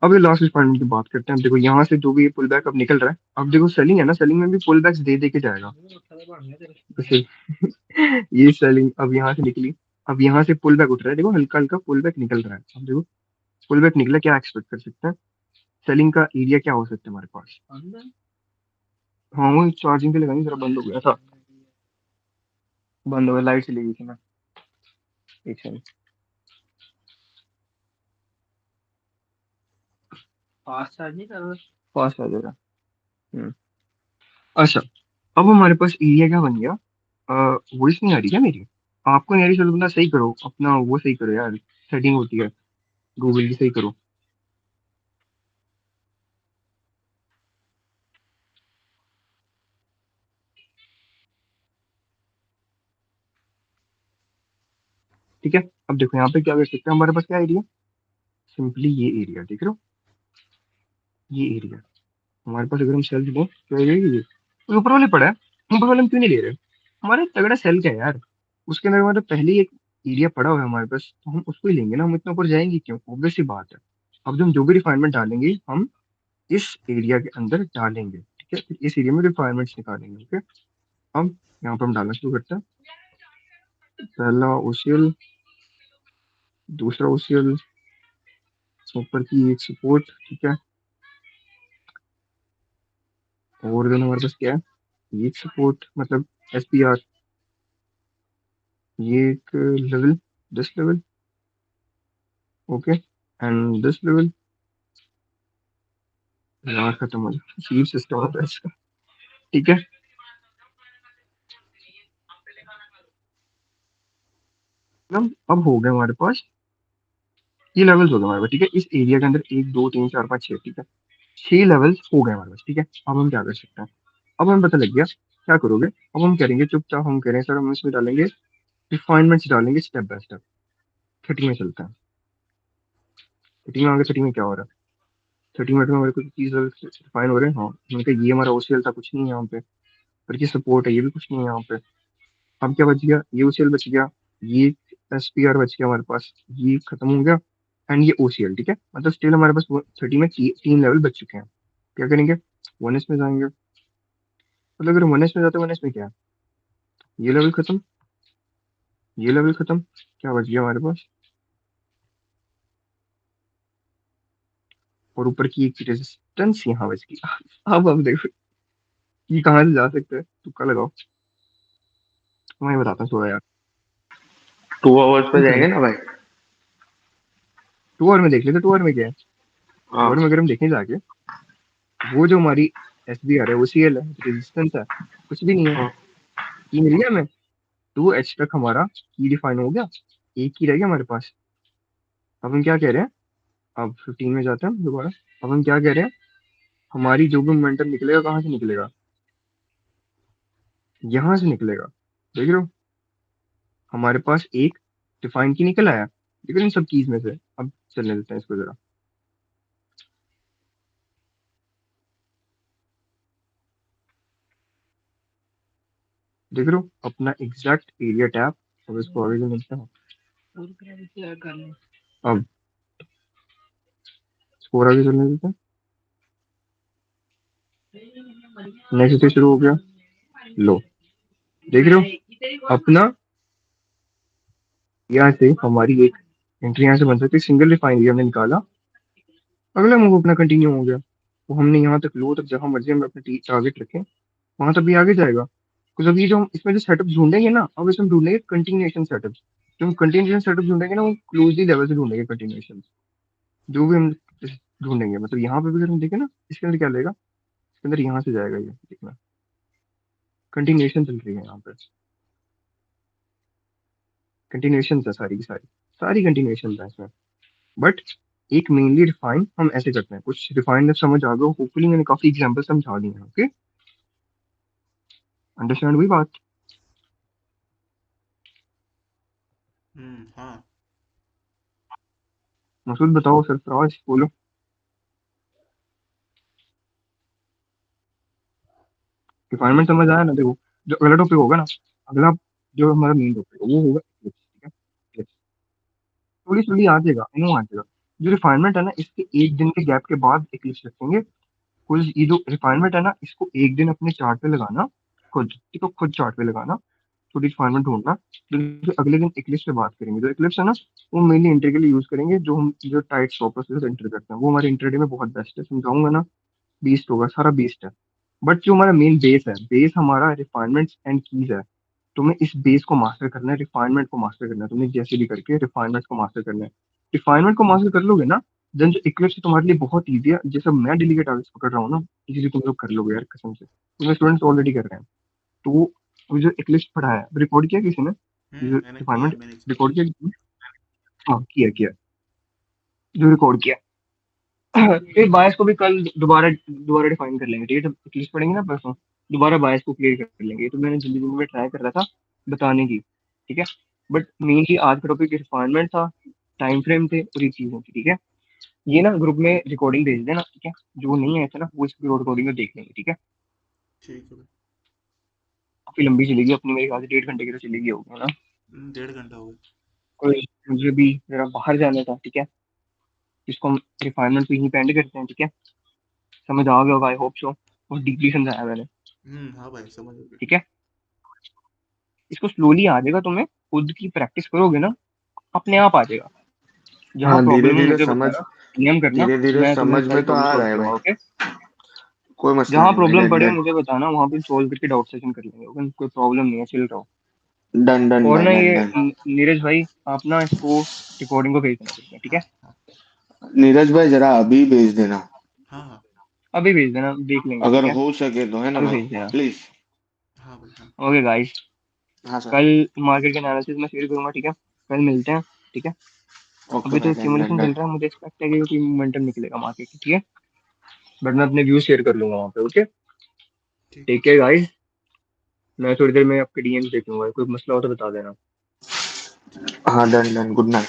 अब ये लास्ट रिक्वायरमेंट की बात करते हैं। अब देखो यहाँ से जो भी पुल बैक अब निकल रहा है, अब देखो सेलिंग है ना, सेलिंग में भी पुल बैक्स दे दे के जाएगा। तो ये सेलिंग अब यहाँ से निकली, अब यहाँ से पुल बैक उठ रहा है, देखो हल्का हल्का पुल बैक निकल रहा है। अब देखो पुल बैक निकला, क्या एक्सपेक्ट कर सकते हैं, सेलिंग का एरिया क्या हो सकता है हमारे पास। हाँ वो चार्जिंग पे लगानी, जरा बंद हो गया था, बंद हो गया, लाइट चली गई थी ना, एक सेकंड। फास्ट चार्जिंग कर। फास्ट आ जाएगा। हम्म। अच्छा अब हमारे पास एरिया क्या बन गया। वॉइस नहीं आ रही क्या मेरी, आपको नहीं आ रही, चलो बंदा सही करो अपना, वो सही करो यार, सेटिंग होती है गूगल की, सही करो। ठीक है अब देखो यहाँ पे क्या कर सकते हैं, हमारे पास क्या एरिया, सिंपली ये एरिया देख रहे हो, ये एरिया हमारे पास। अगर हम सेल दें तो एरिया ये तो ऊपर वाले पड़ा है, ऊपर वाले हम क्यों नहीं ले रहे, हमारे तगड़ा सेल का है यार। उसके अंदर हमारा पहले ही एक एरिया पड़ा हुआ है हमारे पास, तो हम उसको ही लेंगे ना, हम इतना ऊपर जाएंगे क्यों, ऑब्वियस सी बात है। अब जो हम जो भी रिफाइनमेंट डालेंगे हम इस एरिया के अंदर डालेंगे, ठीक है। फिर इस एरिया में रिक्वायरमेंट्स निकालेंगे, ओके। अब यहाँ पर हम डालना शुरू करते हैं, पहला OCL, दूसरा OCL, ऊपर की एक सपोर्ट, ठीक है। और देन हमारे पास क्या है, ये एक सपोर्ट मतलब SPR, ये एक level, this level, okay, and this level. यार खत्म हो गया सीव सिस्टम होता है इसका, ठीक है। अब हो गया हमारे पास, ये लेवल्स हो गए हमारे पास, ठीक है। इस एरिया के अंदर 1 2 3 4 5 6, ठीक है, 6 लेवल्स हो गए हमारे पास, ठीक है। अब हम क्या कर सकते हैं, अब हमें पता लग गया क्या करोगे। अब हम करेंगे चुपचाप, हम कह रहे हैं सर हम इसमें डालेंगे रिफाइनमेंट्स, डालेंगे स्टेप बाय स्टेप। 30 में चलता है, 30 में आगे, 30 में क्या हो रहा है, 30 मिनट में हमारे को चीज रिफाइन हो रहे हैं। हाँ मैंने कहा ये हमारा OCL था, कुछ नहीं है यहाँ पे, पर ये सपोर्ट है, ये भी कुछ नहीं है यहाँ पे। अब क्या बच गया, ये OCL बच गया, ये SPR बच गया हमारे पास, ये खत्म हो गया, एंड ये OCL, ठीक है। मतलब स्टिल हमारे पास 30 में 3 लेवल बच चुके हैं। क्या करेंगे, 1S में जाएंगे, मतलब अगर 1S में जाते हैं, 1S में क्या है, ये लेवल खत्म, ये लेवल खत्म, क्या बच गया हमारे पास, और ऊपर की एक रेजिस्टेंस यहाँ बच गई। अब देखो ये कहाँ से जा सकते हैं, तुक्का लगाओ, मैं बताता हूँ थोड़ा यार। 2 आवर्स पे ठीक है जाएंगे ना भाई। 2 आवर में देख लेते, 2 आवर में क्या है, 2 हाँ आवर में अगर हम देखें जाके, वो जो हमारी एस बी आर है वो सी एल है, रेजिस्टेंस है, कुछ भी नहीं है। हाँ। की मिल गया हमें, 2h तक हमारा की डिफाइन हो गया, एक की रह गया हमारे पास। अब हम क्या कह रहे हैं, अब 15 में जाते हैं दोबारा। अब हम क्या कह रहे हैं, हमारी जो भी मोमेंटम निकलेगा कहाँ से निकलेगा, यहाँ से निकलेगा। देख रहे हो, हमारे पास एक डिफाइन की निकल आया, लेकिन इन सब कीज में से। अब चलने देते हैं इसको जरा। देख रहे हो अपना एग्जैक्ट एरिया टैप। अब इसको आगे चलते हैं। अब इसको और आगे चलने देते हैं। नेक्स्ट शुरू हो गया। लो देख रहे हो अपना, यहाँ से हमारी एक एंट्री यहाँ से बन सकती है, सिंगल रिफाइनरी हमने निकाला, अगला मूव अपना कंटिन्यू हो गया। तो हमने यहाँ तक लो तक जहां मर्जी हम अपने टारगेट रखें वहां तक भी आगे जाएगा। कुछ अभी जो हम इसमें जो सेटअप ढूंढेंगे ना, अब इसमें ढूंढेंगे कंटिन्यूएशन सेटअप। जो हम कंटिन्यूएशन सेटअप ढूंढेंगे ना, वो क्लोजली लेवल से ढूंढेंगे कंटिन्यूएशन। जो भी हम ढूंढेंगे, मतलब यहाँ पे भी अगर हम देखें ना, इसके अंदर क्या लेगा, इसके अंदर यहाँ से जाएगा, ये देखना कंटिन्यूएशन चल रही है यहाँ पे, कंटिन्यूएशन है सारी की सारी, सारी कंटिन्यूएशन है इसमें। बट एक मेनली रिफाइन हम ऐसे करते हैं, कुछ रिफाइन समझ आ गया होपफुली, मैंने काफी एग्जांपल समझा दिए हैं। ओके, अंडरस्टैंड हुई बात। हाँ। मसूद बताओ, सरफराज बोलो। रिफाइनमेंट समझ आया ना। देखो जो अगला टॉपिक होगा ना, अगला जो हमारा मेन टॉपिक है वो होगा eclipse, ठीक है। eclipse थोड़ी थोड़ी आ जाएगा, इनो आ जाएगा। जो रिफाइनमेंट है ना, इसके एक दिन के गैप के बाद इक्लिप्स रखेंगे। कुछ ये जो रिफाइनमेंट है ना, इसको एक दिन अपने चार्ट पे लगाना, खुद, ठीक है, खुद चार्ट पे लगाना, थोड़ी रिफाइनमेंट ढूंढना। फिर अगले दिन इक्लिप्स पे बात करेंगे। जो इक्लिप्स है ना, वो मेनली इंटर के लिए यूज करेंगे, जो हम जो टाइट स्टॉप से एंटर करते हैं, वो हमारे इंटरडे में बहुत बेस्ट है, समझाऊंगा ना। बीस्ट होगा, सारा बीस्ट है। बट जो हमारा मेन बेस है, बेस हमारा रिफाइनमेंट एंड कीज है। तुम्हें इस बेस को मास्टर करना है, रिफाइनमेंट को मास्टर करना है, तुम्हें जैसे भी करके रिफाइनमेंट को मास्टर करना है। रिफाइनमेंट को मास्टर कर लोगे ना, देन जो इक्लिप्स है तुम्हारे लिए बहुत ईजी है। जैसे मैं डेली के टारगेट्स पकड़ रहा हूँ ना, इजीली तुम लोग कर लोगे यार, कसम से। तुम्हें स्टूडेंट्स ऑलरेडी कर रहे हैं। तो वो जो इक्लिप्स पढ़ा है, रिकॉर्ड किया किसी ने, ये जो मैंने किया है, रिफाइनमेंट मैंने किया रिकॉर्ड किया किसी ने? हाँ किया किया, जो रिकॉर्ड किया। फिर बायस को भी कल दोबारा दोबारा डिफाइन कर लेंगे, ठीक है, जब इक्लिप्स पढ़ेंगे ना परसों, दोबारा बायस को क्लियर कर लेंगे। ये तो मैंने जल्दी जल्दी में ट्राई कर रहा था बताने की, ठीक है। बट मेनली आज का टॉपिक रिफाइनमेंट था, टाइम फ्रेम थे और ये चीजें थी, ठीक है। ये ना ग्रुप में रिकॉर्डिंग भेज देना, ठीक है। जो नहीं है ऐसा ना, वो इस रिकॉर्डिंग में देख लेंगे, ठीक है। ठीक है भाई। काफी लंबी चलेगी अपनी, मेरे ख्याल से 1.5 घंटे की तो चलेगी होगी, है ना। 1.5 घंटा हो गया। कोई, मुझे भी जरा बाहर जाना था, ठीक है। इसको हम रिफाइनमेंट पे ही पेंड करते हैं, ठीक है। समझ आ गया होगा, आई होप सो, और डीपली समझाया मैंने, हाँ भाई, समझ गया। ठीक है। इसको स्लोली आ जाएगा, तुम्हें खुद की प्रैक्टिस करोगे ना, अपने आप आ जाएगा। जहाँ हाँ, धीरे प्रॉब्लम है धीरे मुझे समझ, बताना, नियम करना, धीरे धीरे मैं तुम्हें समझ सारी में तो प्रॉब्लम आ सॉल्व रहा है भाई। करूंगा। ओके, कोई मसला जहाँ नहीं भाई, प्रॉब्लम डन पड़े डन मुझे बताना, वहां पे सॉल्व करके डाउट सेशन कर लेंगे। ओके, कोई प्रॉब्लम नहीं है, चिल रहो। डन डन और भाई, ना डन ये डन। नीरज भाई, आप ना इसको रिकॉर्डिंग को भेज देना करके, ठीक है। हाँ नीरज भाई जरा अभी भेज देना, हाँ हाँ अभी भेज देना, देख लेंगे, अगर ठीक है। हो सके तो, है ना अभी भाई, भेज देना। प्लीज। हाँ भाई। हाँ ओके गाइस, हाँ सर। कल मार्केट के एनालिसिस में शेयर करूंगा, ठीक है। कल मिलते हैं, ठीक है। ओके अभी तो भाई, डन डन एक्यूमुलेशन डन। चल रहा है, मुझे एक्सपेक्ट है कि मोमेंटम निकलेगा मार्केट की, ठीक है। बट मैं अपने व्यू शेयर कर लूंगा वहाँ पे। ओके, ठीक। Take care guys. मैं थोड़ी देर में आपके डीएम्स देख लूंगा, कोई मसला हो तो बता देना। हाँ डन डन, गुड नाइट।